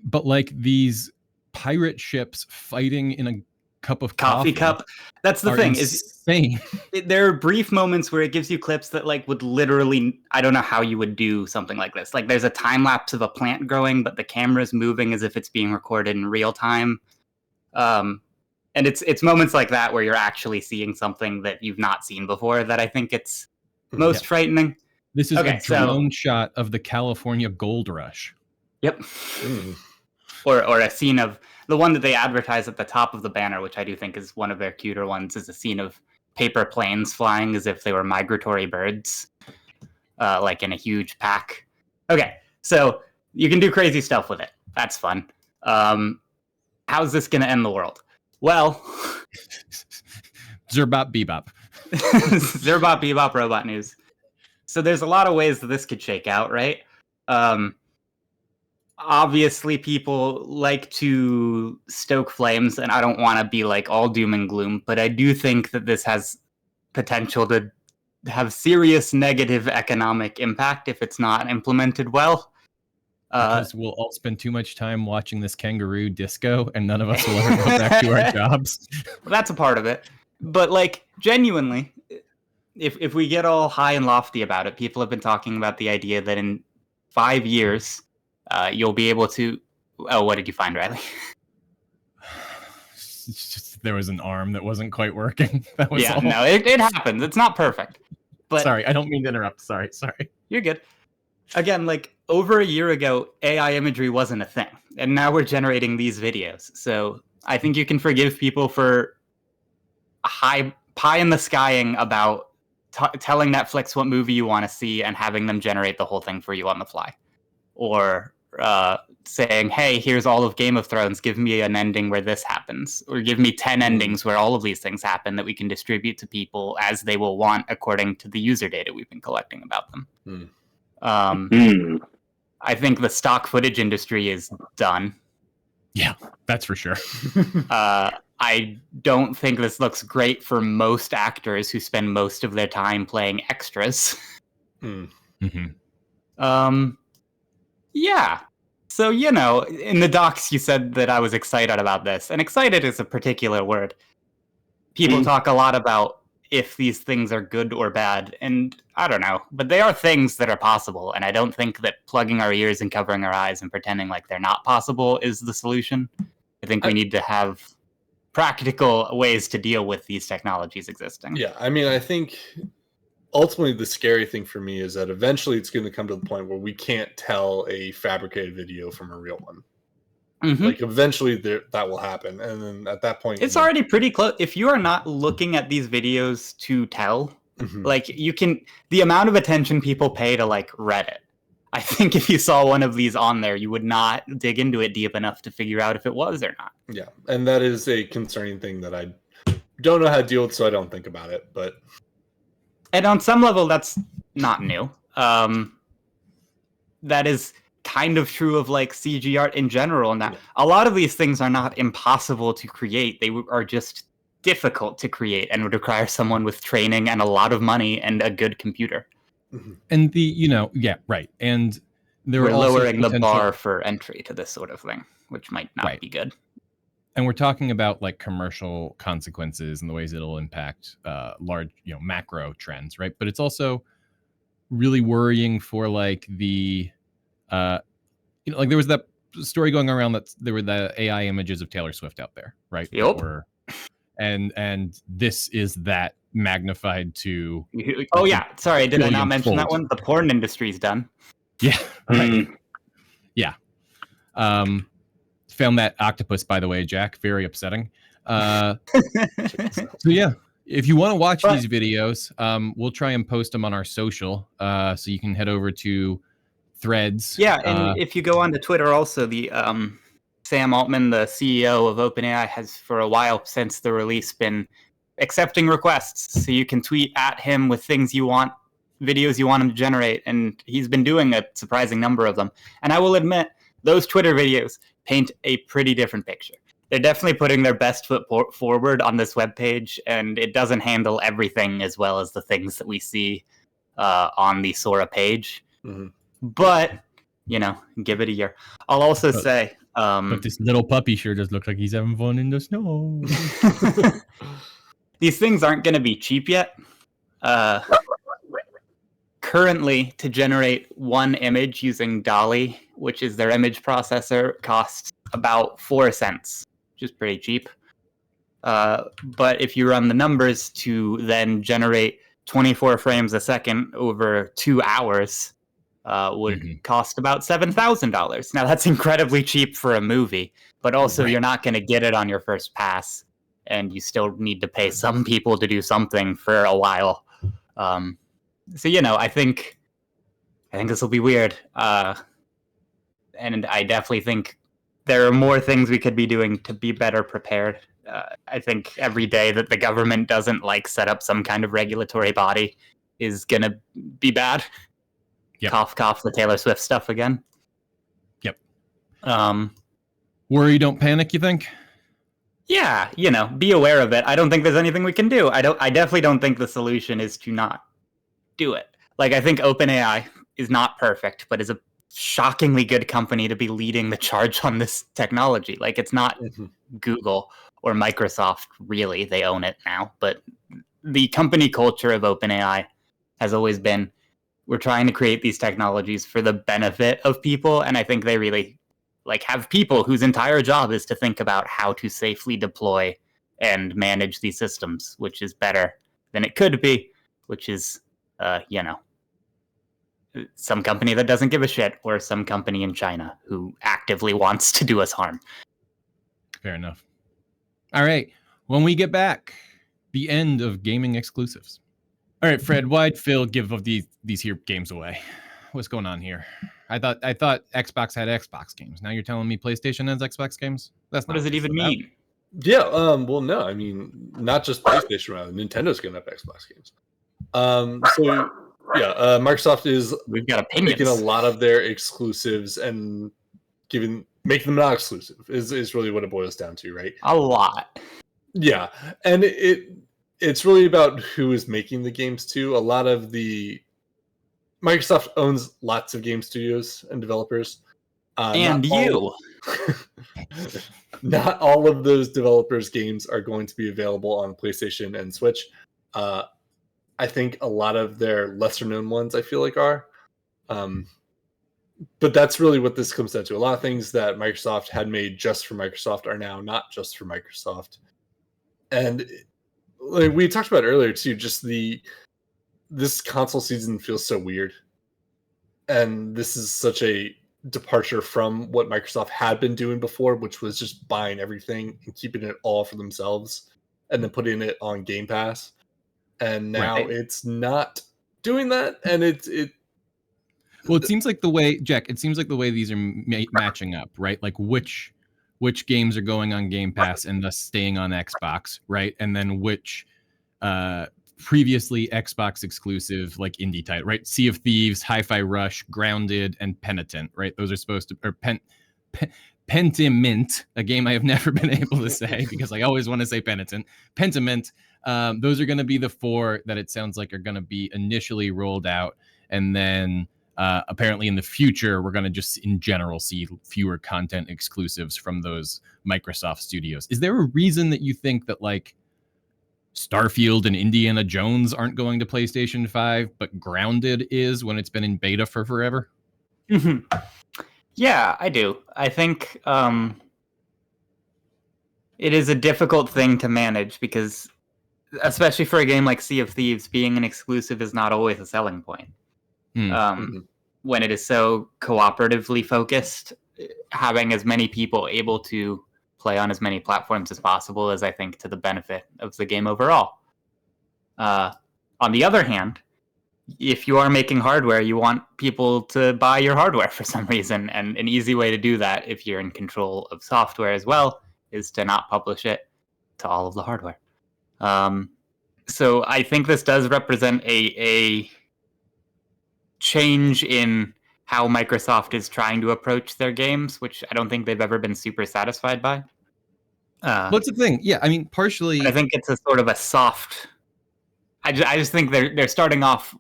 But like these pirate ships fighting in a cup of coffee cup. That's the thing. Insane. There are brief moments where it gives you clips that like would literally, I don't know how you would do something like this. Like there's a time lapse of a plant growing, but the camera's moving as if it's being recorded in real time. And it's moments like that where you're actually seeing something that you've not seen before that I think it's most frightening. This is a drone shot of the California gold rush. Yep. Or a scene of the one that they advertise at the top of the banner, which I do think is one of their cuter ones, is a scene of paper planes flying as if they were migratory birds, like in a huge pack. Okay, so you can do crazy stuff with it. That's fun. How's this going to end the world? Well, Zerbop Bebop. Zerbop Bebop robot news. So there's a lot of ways that this could shake out, right? Obviously, people like to stoke flames, and I don't want to be like all doom and gloom, but I do think that this has potential to have serious negative economic impact if it's not implemented well. Because we'll all spend too much time watching this kangaroo disco, and none of us will ever go back to our jobs. Well, that's a part of it. But like, genuinely, if we get all high and lofty about it, people have been talking about the idea that in 5 years, you'll be able to... Oh, what did you find, Ryley? There was an arm that wasn't quite working. That was all. No, it happens. It's not perfect. But sorry, I don't mean to interrupt. Sorry. You're good. Again, like, over a year ago, AI imagery wasn't a thing. And now we're generating these videos. So I think you can forgive people for pie in the skying about telling Netflix what movie you want to see and having them generate the whole thing for you on the fly. Or saying, hey, here's all of Game of Thrones, give me an ending where this happens. Or give me 10 endings where all of these things happen that we can distribute to people as they will want according to the user data we've been collecting about them. I think the stock footage industry is done. Yeah, that's for sure. I don't think this looks great for most actors who spend most of their time playing extras. Yeah. So, in the docs you said that I was excited about this, and excited is a particular word. people talk a lot about if these things are good or bad, and I don't know, but they are things that are possible, and I don't think that plugging our ears and covering our eyes and pretending like they're not possible is the solution. I think we need to have practical ways to deal with these technologies existing. Yeah, I mean, I think ultimately the scary thing for me is that eventually it's going to come to the point where we can't tell a fabricated video from a real one. Like eventually that will happen, and then at that point it's already pretty close. If you are not looking at these videos to tell, like the amount of attention people pay to like Reddit, I think if you saw one of these on there, you would not dig into it deep enough to figure out if it was or not. Yeah, and that is a concerning thing that I don't know how to deal with, so I don't think about it. And on some level, that's not new. That is kind of true of like CG art in general. Now, a lot of these things are not impossible to create. They are just difficult to create and would require someone with training and a lot of money and a good computer. And right. And we're lowering the bar for entry to this sort of thing, which might not be good. And we're talking about like commercial consequences and the ways it'll impact large, macro trends, right? But it's also really worrying for like the like there was that story going around that there were the AI images of Taylor Swift out there, right? Yep. And this is that magnified to. Oh yeah, sorry, did I not mention that one? The porn industry's done. Yeah. Right. Yeah. Found that octopus, by the way, Jack. Very upsetting. So yeah, if you want to watch these videos, we'll try and post them on our social, so you can head over to Threads. Yeah, and if you go onto Twitter, also the Sam Altman, the CEO of OpenAI, has for a while since the release been accepting requests, so you can tweet at him with things you want, videos you want him to generate, and he's been doing a surprising number of them. And I will admit, those Twitter videos paint a pretty different picture. They're definitely putting their best foot forward on this webpage, and it doesn't handle everything as well as the things that we see on the Sora page. But, give it a year. I'll also say... but this little puppy sure does look like he's having fun in the snow. These things aren't going to be cheap yet. Currently, to generate one image using DALL-E, which is their image processor, costs about 4 cents, which is pretty cheap. But if you run the numbers to then generate 24 frames a second over 2 hours, would cost about $7,000. Now, that's incredibly cheap for a movie, but also you're not going to get it on your first pass, and you still need to pay some people to do something for a while. So, I think this will be weird. And I definitely think there are more things we could be doing to be better prepared. I think every day that the government doesn't set up some kind of regulatory body is going to be bad. Yep. Cough, cough, the Taylor Swift stuff again. Yep. Worry, don't panic, you think? Yeah, be aware of it. I don't think there's anything we can do. I definitely don't think the solution is to not do it. I think OpenAI is not perfect, but is a shockingly good company to be leading the charge on this technology. It's not Google or Microsoft, really. They own it now. But the company culture of OpenAI has always been, we're trying to create these technologies for the benefit of people. And I think they really have people whose entire job is to think about how to safely deploy and manage these systems, which is better than it could be, which is, some company that doesn't give a shit, or some company in China who actively wants to do us harm. Fair enough. All right. When we get back, the end of gaming exclusives. All right, Fred, why'd Phil give of these here games away? What's going on here? I thought Xbox had Xbox games. Now you're telling me PlayStation has Xbox games? That's not what does it even mean? Yeah, well, no, I mean, not just PlayStation, rather. Nintendo going to have Xbox games. So yeah, Microsoft is taking a lot of their exclusives and making them not exclusive is really what it boils down to, right? A lot. Yeah, and it's really about who is making the games too. A lot of Microsoft owns lots of game studios and developers. And you. not all of those developers' games are going to be available on PlayStation and Switch. I think a lot of their lesser-known ones, I feel like, are. But that's really what this comes down to. A lot of things that Microsoft had made just for Microsoft are now not just for Microsoft. And like we talked about earlier too, just this console season feels so weird. And this is such a departure from what Microsoft had been doing before, which was just buying everything and keeping it all for themselves and then putting it on Game Pass. And now it's not doing that. And well, it seems like the way, Jack, these are matching up, right? Like which games are going on Game Pass and thus staying on Xbox, right? And then which previously Xbox exclusive, like indie title, right? Sea of Thieves, Hi-Fi Rush, Grounded, and Penitent, right? Those are supposed to, or Pentiment, a game I have never been able to say because I always want to say Penitent. Pentiment, those are going to be the 4 that it sounds like are going to be initially rolled out. And then apparently in the future, we're going to just in general see fewer content exclusives from those Microsoft studios. Is there a reason that you think that like Starfield and Indiana Jones aren't going to PlayStation 5, but Grounded is when it's been in beta for forever? Yeah, I do. I think it is a difficult thing to manage because, especially for a game like Sea of Thieves, being an exclusive is not always a selling point. When it is so cooperatively focused, having as many people able to play on as many platforms as possible is, I think, to the benefit of the game overall. On the other hand, if you are making hardware, you want people to buy your hardware for some reason, and an easy way to do that, if you're in control of software as well, is to not publish it to all of the hardware. So I think this does represent a change in how Microsoft is trying to approach their games, which I don't think they've ever been super satisfied by. What's the thing? Yeah, I mean, partially. I think it's a sort of a soft. I just think they're starting off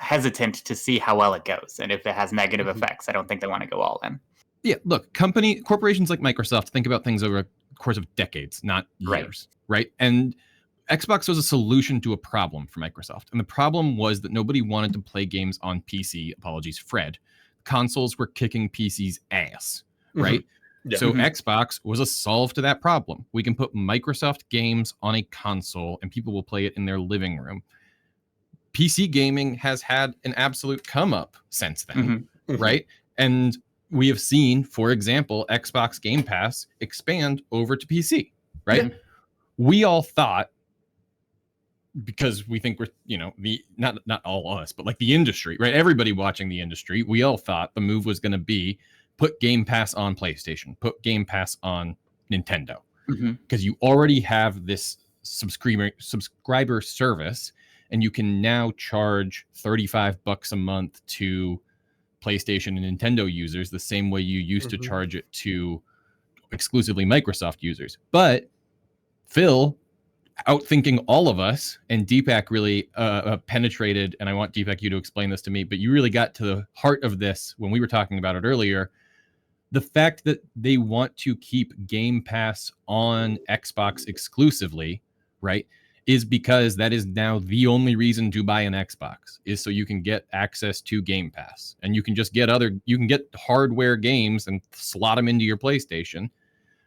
hesitant to see how well it goes, and if it has negative effects, I don't think they want to go all in. Yeah, look, corporations like Microsoft think about things over a course of decades, not years, right? And Xbox was a solution to a problem for Microsoft. And the problem was that nobody wanted to play games on PC. Apologies, Fred. Consoles were kicking PC's ass, right? Yeah. So Xbox was a solve to that problem. We can put Microsoft games on a console and people will play it in their living room. PC gaming has had an absolute come up since then, right? And we have seen, for example, Xbox Game Pass expand over to PC, right? Yeah. We all thought, because we think we're, not all us, but like the industry, right? Everybody watching the industry, we all thought the move was going to be put Game Pass on PlayStation, put Game Pass on Nintendo, because you already have this subscriber service, and you can now charge $35 a month to PlayStation and Nintendo users the same way you used to charge it to exclusively Microsoft users. But Phil, outthinking all of us, and Deepak really penetrated, and I want Deepak, you to explain this to me, but you really got to the heart of this when we were talking about it earlier. The fact that they want to keep Game Pass on Xbox exclusively, right, is because that is now the only reason to buy an Xbox, is so you can get access to Game Pass, and you can just get you can get hardware games and slot them into your PlayStation.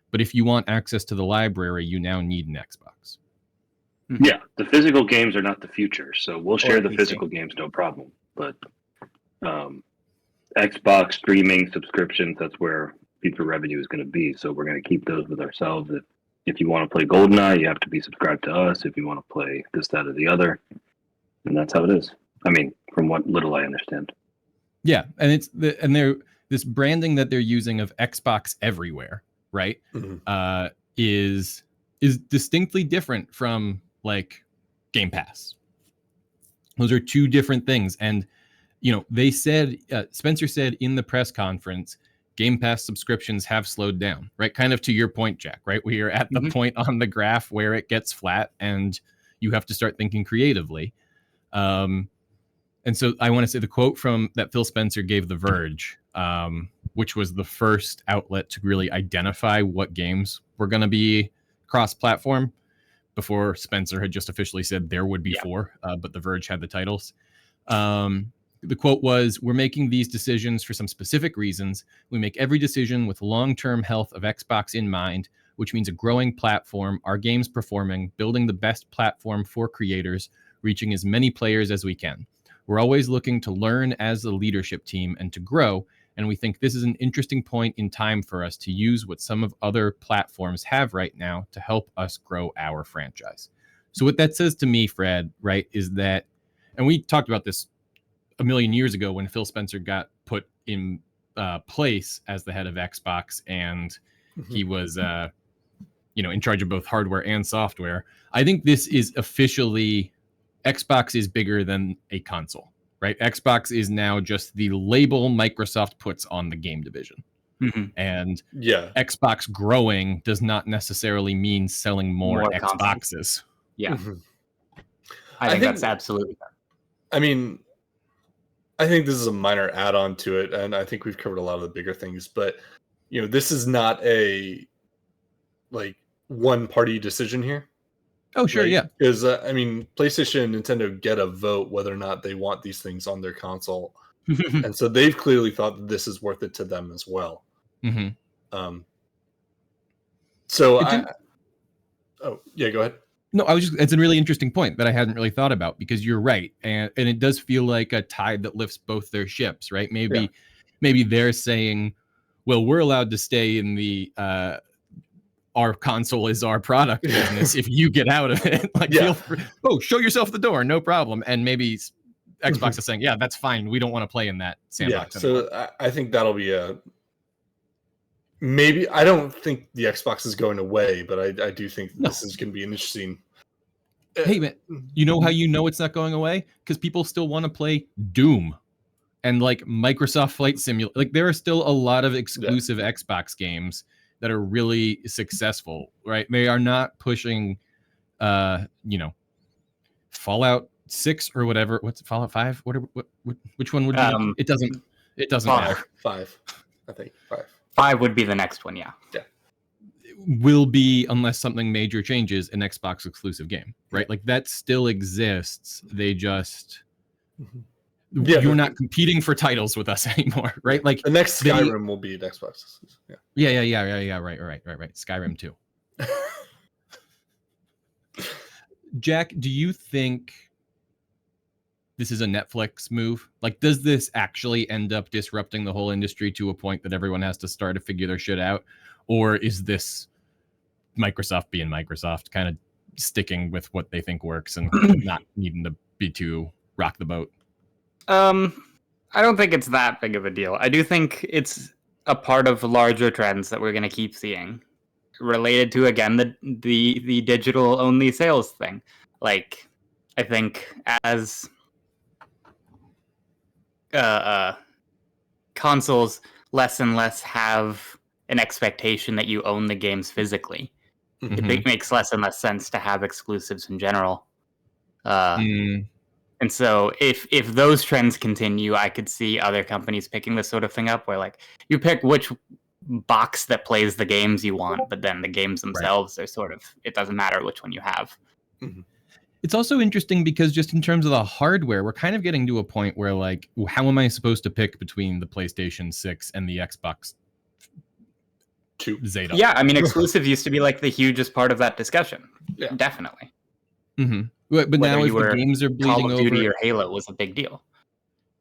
But if you want access to the library, you now need an Xbox. Yeah, the physical games are not the future, so we'll share the physical games, no problem. But Xbox streaming subscriptions, that's where future revenue is going to be. So we're going to keep those with ourselves. If you want to play GoldenEye, you have to be subscribed to us. If you want to play this, that, or the other, and that's how it is. I mean, from what little I understand. Yeah, and they're this branding that they're using of Xbox everywhere, right? Is distinctly different from like Game Pass. Those are two different things. And, they said, Spencer said in the press conference, Game Pass subscriptions have slowed down, right? Kind of to your point, Jack, right? We are at the point on the graph where it gets flat and you have to start thinking creatively. And so I want to say the quote from that Phil Spencer gave The Verge, which was the first outlet to really identify what games were going to be cross-platform before Spencer had just officially said there would be 4, but The Verge had the titles. The quote was, "We're making these decisions for some specific reasons. We make every decision with long-term health of Xbox in mind, which means a growing platform, our games performing, building the best platform for creators, reaching as many players as we can. We're always looking to learn as a leadership team and to grow, and we think this is an interesting point in time for us to use what some of other platforms have right now to help us grow our franchise." So what that says to me, Fred, right, is that, and we talked about this a million years ago when Phil Spencer got put in place as the head of Xbox, and he was in charge of both hardware and software. I think this is officially, Xbox is bigger than a console, right? Xbox is now just the label Microsoft puts on the game division. And Xbox growing does not necessarily mean selling more Xboxes. I think that's absolutely fair. I mean, I think this is a minor add-on to it, and I think we've covered a lot of the bigger things, but this is not a one-party decision here. Oh, sure, yeah. Because PlayStation and Nintendo get a vote whether or not they want these things on their console, and so they've clearly thought that this is worth it to them as well. Go ahead. No, it's a really interesting point that I hadn't really thought about, because you're right. And it does feel like a tide that lifts both their ships, right? Maybe they're saying, well, we're allowed to stay in the, our console is our product business. If you get out of it, feel free. Oh, show yourself the door. No problem. And maybe Xbox is saying, yeah, that's fine. We don't want to play in that sandbox. So I think that'll be maybe. I don't think the Xbox is going away, but I do think this is going to be an interesting. Hey, man, you know how you know it's not going away? Because people still want to play Doom and Microsoft Flight Simulator. There are still a lot of exclusive Xbox games that are really successful, right? They are not pushing, Fallout 6 or whatever. What's Fallout 5? Which one would be? It doesn't matter. 5, I think 5. 5 would be the next one, yeah. Will be, unless something major changes, an Xbox exclusive game, right? That still exists. They just you're not competing for titles with us anymore, right? The next Skyrim will be an Xbox exclusive. Yeah. Right. Skyrim 2. Jack, do you think this is a Netflix move? Does this actually end up disrupting the whole industry to a point that everyone has to start to figure their shit out? Or is this Microsoft being Microsoft, kind of sticking with what they think works and not needing to be too rock the boat? I don't think it's that big of a deal. I do think it's a part of larger trends that we're going to keep seeing, related to, again, the digital only sales thing. I think as consoles less and less have an expectation that you own the games physically, it makes less and less sense to have exclusives in general. And so if those trends continue, I could see other companies picking this sort of thing up, where you pick which box that plays the games you want, but then the games themselves are sort of, it doesn't matter which one you have. It's also interesting because just in terms of the hardware, we're kind of getting to a point where how am I supposed to pick between the PlayStation 6 and the Xbox 2 Zeta? Yeah, exclusives used to be the hugest part of that discussion. Yeah. Definitely. But now if the games are bleeding Call of Duty over, or Halo was a big deal.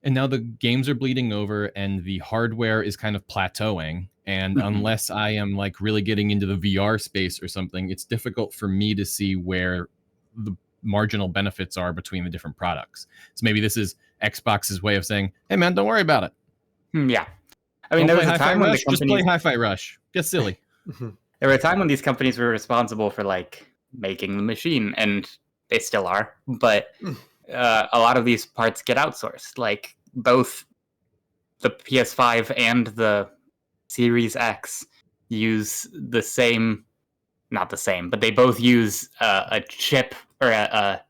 And now the games are bleeding over and the hardware is kind of plateauing. And unless I am really getting into the VR space or something, it's difficult for me to see where the marginal benefits are between the different products. So maybe this is Xbox's way of saying, hey man, don't worry about it. Yeah. There was a time when just play Hi-Fi Rush. Get silly. There was a time when these companies were responsible for making the machine, and they still are, but a lot of these parts get outsourced. Both the PS5 and the Series X use the same, not the same, but they both use a chip or a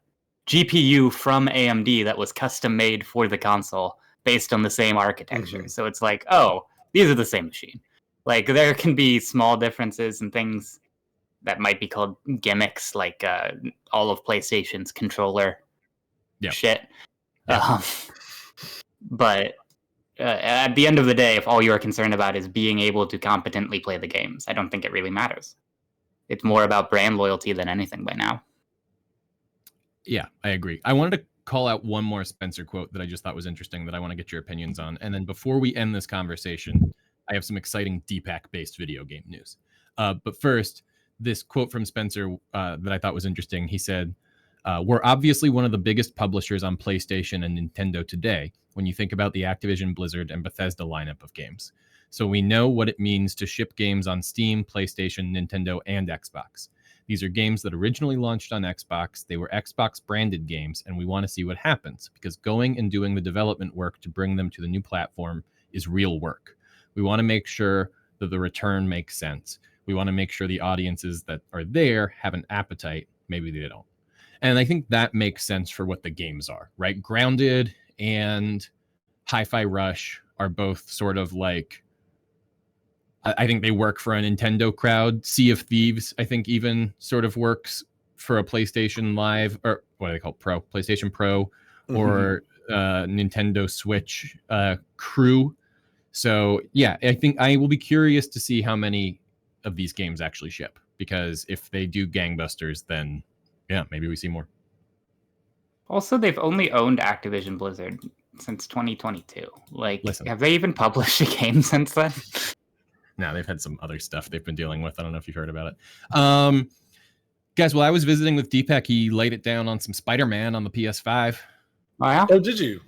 GPU from AMD that was custom made for the console based on the same architecture. So it's these are the same machine. Like, there can be small differences and things that might be called gimmicks, like all of PlayStation's controller shit. Yeah. But at the end of the day, if all you're concerned about is being able to competently play the games, I don't think it really matters. It's more about brand loyalty than anything by now. Yeah, I agree. I wanted to call out one more Spencer quote that I just thought was interesting that I want to get your opinions on. And then before we end this conversation, I have some exciting DPAC-based video game news. But first, this quote from Spencer that I thought was interesting. He said, we're obviously one of the biggest publishers on PlayStation and Nintendo today when you think about the Activision, Blizzard, and Bethesda lineup of games. So we know what it means to ship games on Steam, PlayStation, Nintendo, and Xbox. These are games that originally launched on Xbox. They were Xbox branded games, and we want to see what happens because going and doing the development work to bring them to the new platform is real work. We want to make sure that the return makes sense. We want to make sure the audiences that are there have an appetite. Maybe they don't. And I think that makes sense for what the games are, right? Grounded and Hi-Fi Rush are both sort of like, I think they work for a Nintendo crowd. Sea of Thieves, I think, even sort of works for a PlayStation Live, or what do they call it? Pro, PlayStation Pro, or Nintendo Switch crew. So yeah, I think I will be curious to see how many of these games actually ship, because if they do gangbusters, then yeah, maybe we see more. Also, they've only owned Activision Blizzard since 2022. Like, Listen. Have they even published a game since then? No, they've had some other stuff they've been dealing with. I don't know if you've heard about it. Guys, while I was visiting with Deepak, he laid it down on some Spider-Man on the PS5. Oh, yeah? Oh, did you?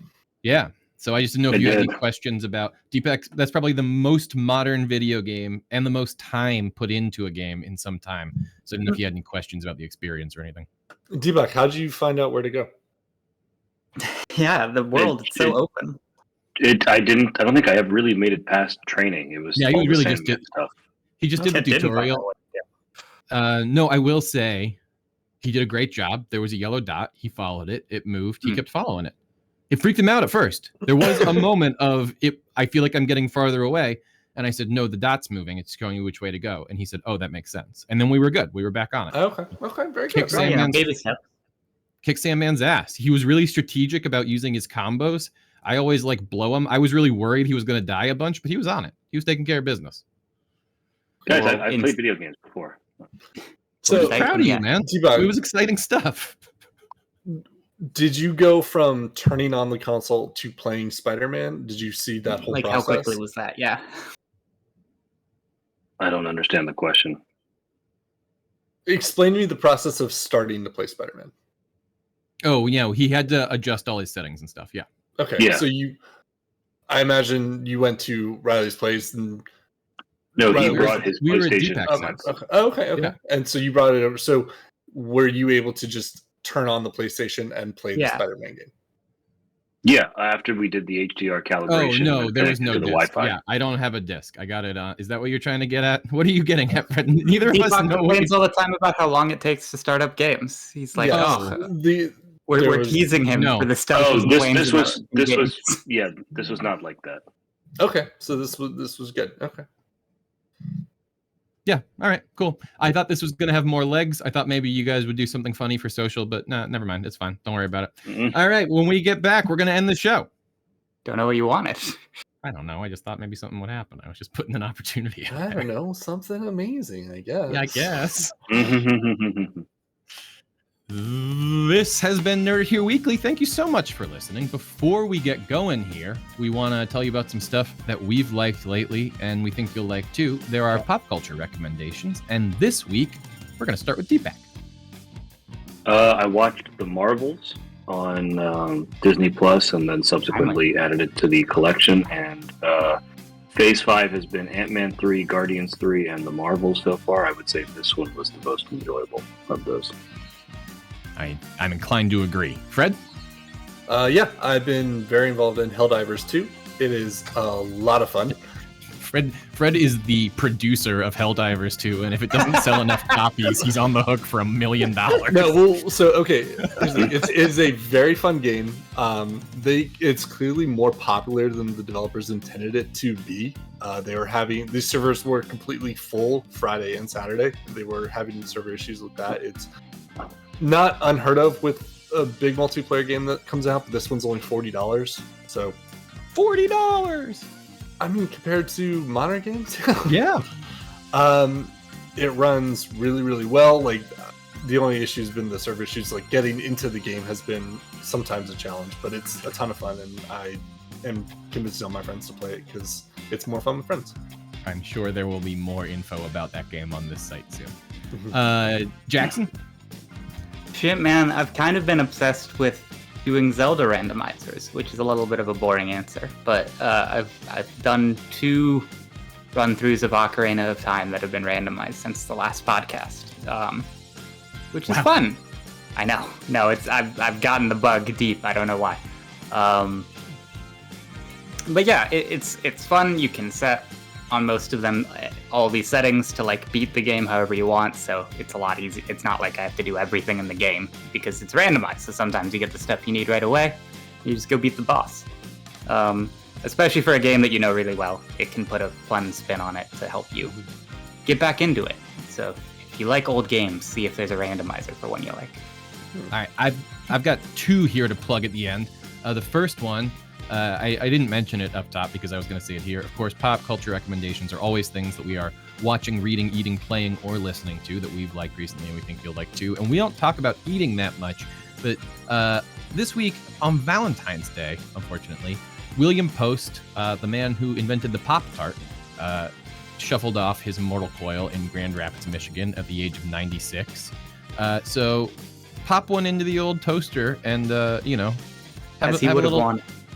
Yeah. So I just didn't know if you had any questions about Deepak. That's probably the most modern video game and the most time put into a game in some time. So I didn't know if you had any questions about the experience or anything. Deepak, how did you find out where to go? Yeah, the world is so open. I don't think I ever really made it past training. It was he really just did stuff. He just did the tutorial. No, I will say he did a great job. There was a yellow dot. He followed it. It moved. He kept following it. It freaked him out at first. There was a moment of it. I feel like I'm getting farther away. And I said, no, the dot's moving. It's showing you which way to go. And he said, oh, that makes sense. And then we were good. We were back on it. Okay, very good. Kick Sandman's ass. He was really strategic about using his combos. I always blow him. I was really worried he was going to die a bunch, but he was on it. He was taking care of business. Guys, I've played video games before. So proud of you, man. It was exciting stuff. Did you go from turning on the console to playing Spider-Man? Did you see that whole process? How quickly was that? Yeah. I don't understand the question. Explain to me the process of starting to play Spider-Man. Oh, yeah. He had to adjust all his settings and stuff. Yeah. Okay. Yeah. So I imagine you went to Ryley's place and. No, he brought his PlayStation. Okay. Yeah. And so you brought it over. So were you able to just turn on the PlayStation and play the Spider-Man game? Yeah, after we did the HDR calibration. Oh, no, there was no disc. Wi-Fi. Yeah, I don't have a disc. I got it on. Is that what you're trying to get at? What are you getting at, Fred? Neither of us know. He complains all the time about how long it takes to start up games. He's like, we're teasing him for the stuff. Oh, this was not like that. Okay, so this was good. Okay. Yeah. All right. Cool. I thought this was going to have more legs. I thought maybe you guys would do something funny for social, but no, never mind. It's fine. Don't worry about it. Mm-hmm. All right. When we get back, we're going to end the show. Don't know what you wanted. I don't know. I just thought maybe something would happen. I was just putting an opportunity out there. I don't know. Something amazing, I guess. Yeah, I guess. This has been Nerd Here Weekly. Thank you so much for listening. Before we get going here, we want to tell you about some stuff that we've liked lately and we think you'll like too. There are pop culture recommendations, and this week we're going to start with Deepak. I watched The Marvels on Disney Plus and then subsequently added it to the collection. And Phase 5 has been Ant-Man 3, Guardians 3, and The Marvels so far. I would say this one was the most enjoyable of those. I'm inclined to agree. Fred? Yeah, I've been very involved in Helldivers 2. It is a lot of fun. Fred is the producer of Helldivers 2, and if it doesn't sell enough copies, he's on the hook for $1 million. No, well, so okay, it's a very fun game. It's clearly more popular than the developers intended it to be. These servers were completely full Friday and Saturday. They were having server issues with that. It's not unheard of with a big multiplayer game that comes out, but this one's only $40. So $40. I mean, compared to modern games, yeah. It runs really, really well. Like, the only issue has been the server issues. Like, getting into the game has been sometimes a challenge, but it's a ton of fun, and I am convincing all my friends to play it because it's more fun with friends. I'm sure there will be more info about that game on this site soon. Jackson? Shit, man, I've kind of been obsessed with doing Zelda randomizers, which is a little bit of a boring answer, but I've done 2 run-throughs of Ocarina of Time that have been randomized since the last podcast, which is fun. I know. No, I've gotten the bug deep. I don't know why. But yeah, it's fun. You can set on most of them all these settings to like beat the game however you want, so it's a lot easier. It's not like I have to do everything in the game because it's randomized, so sometimes you get the stuff you need right away. You just go beat the boss. Especially for a game that you know really well, it can put a fun spin on it to help you get back into it. So if you like old games, see if there's a randomizer for one you like. All right, I've got 2 here to plug at the end. The first one, I didn't mention it up top because I was going to say it here. Of course, pop culture recommendations are always things that we are watching, reading, eating, playing, or listening to that we've liked recently and we think you'll like too. And we don't talk about eating that much, but this week on Valentine's Day, unfortunately, William Post, the man who invented the Pop-Tart, shuffled off his mortal coil in Grand Rapids, Michigan at the age of 96. So pop one into the old toaster and,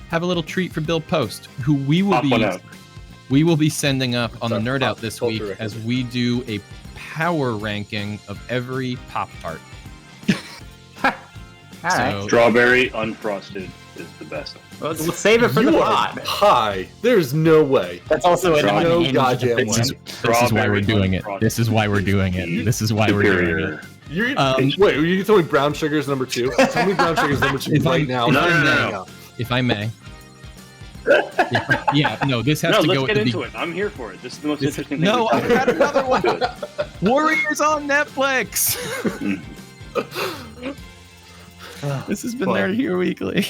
have a little treat for Bill Post, who we will be sending up on the Nerd Out this week as we do a power ranking of every Pop-Tart. Right. Strawberry unfrosted is the best. Well, we'll save it for the pod. Hi, there's no way. That's also no goddamn way. This is why we're doing it. This is why we're doing it. This is why we're doing it. Wait, you tell me brown sugar is number 2? Tell me brown sugar is number 2 right now. No. If I may. This has to go. Let's get into it. I'm here for it. This is the most interesting thing. No, I've got another one. Warriors on Netflix. This has been Nerd Here Weekly.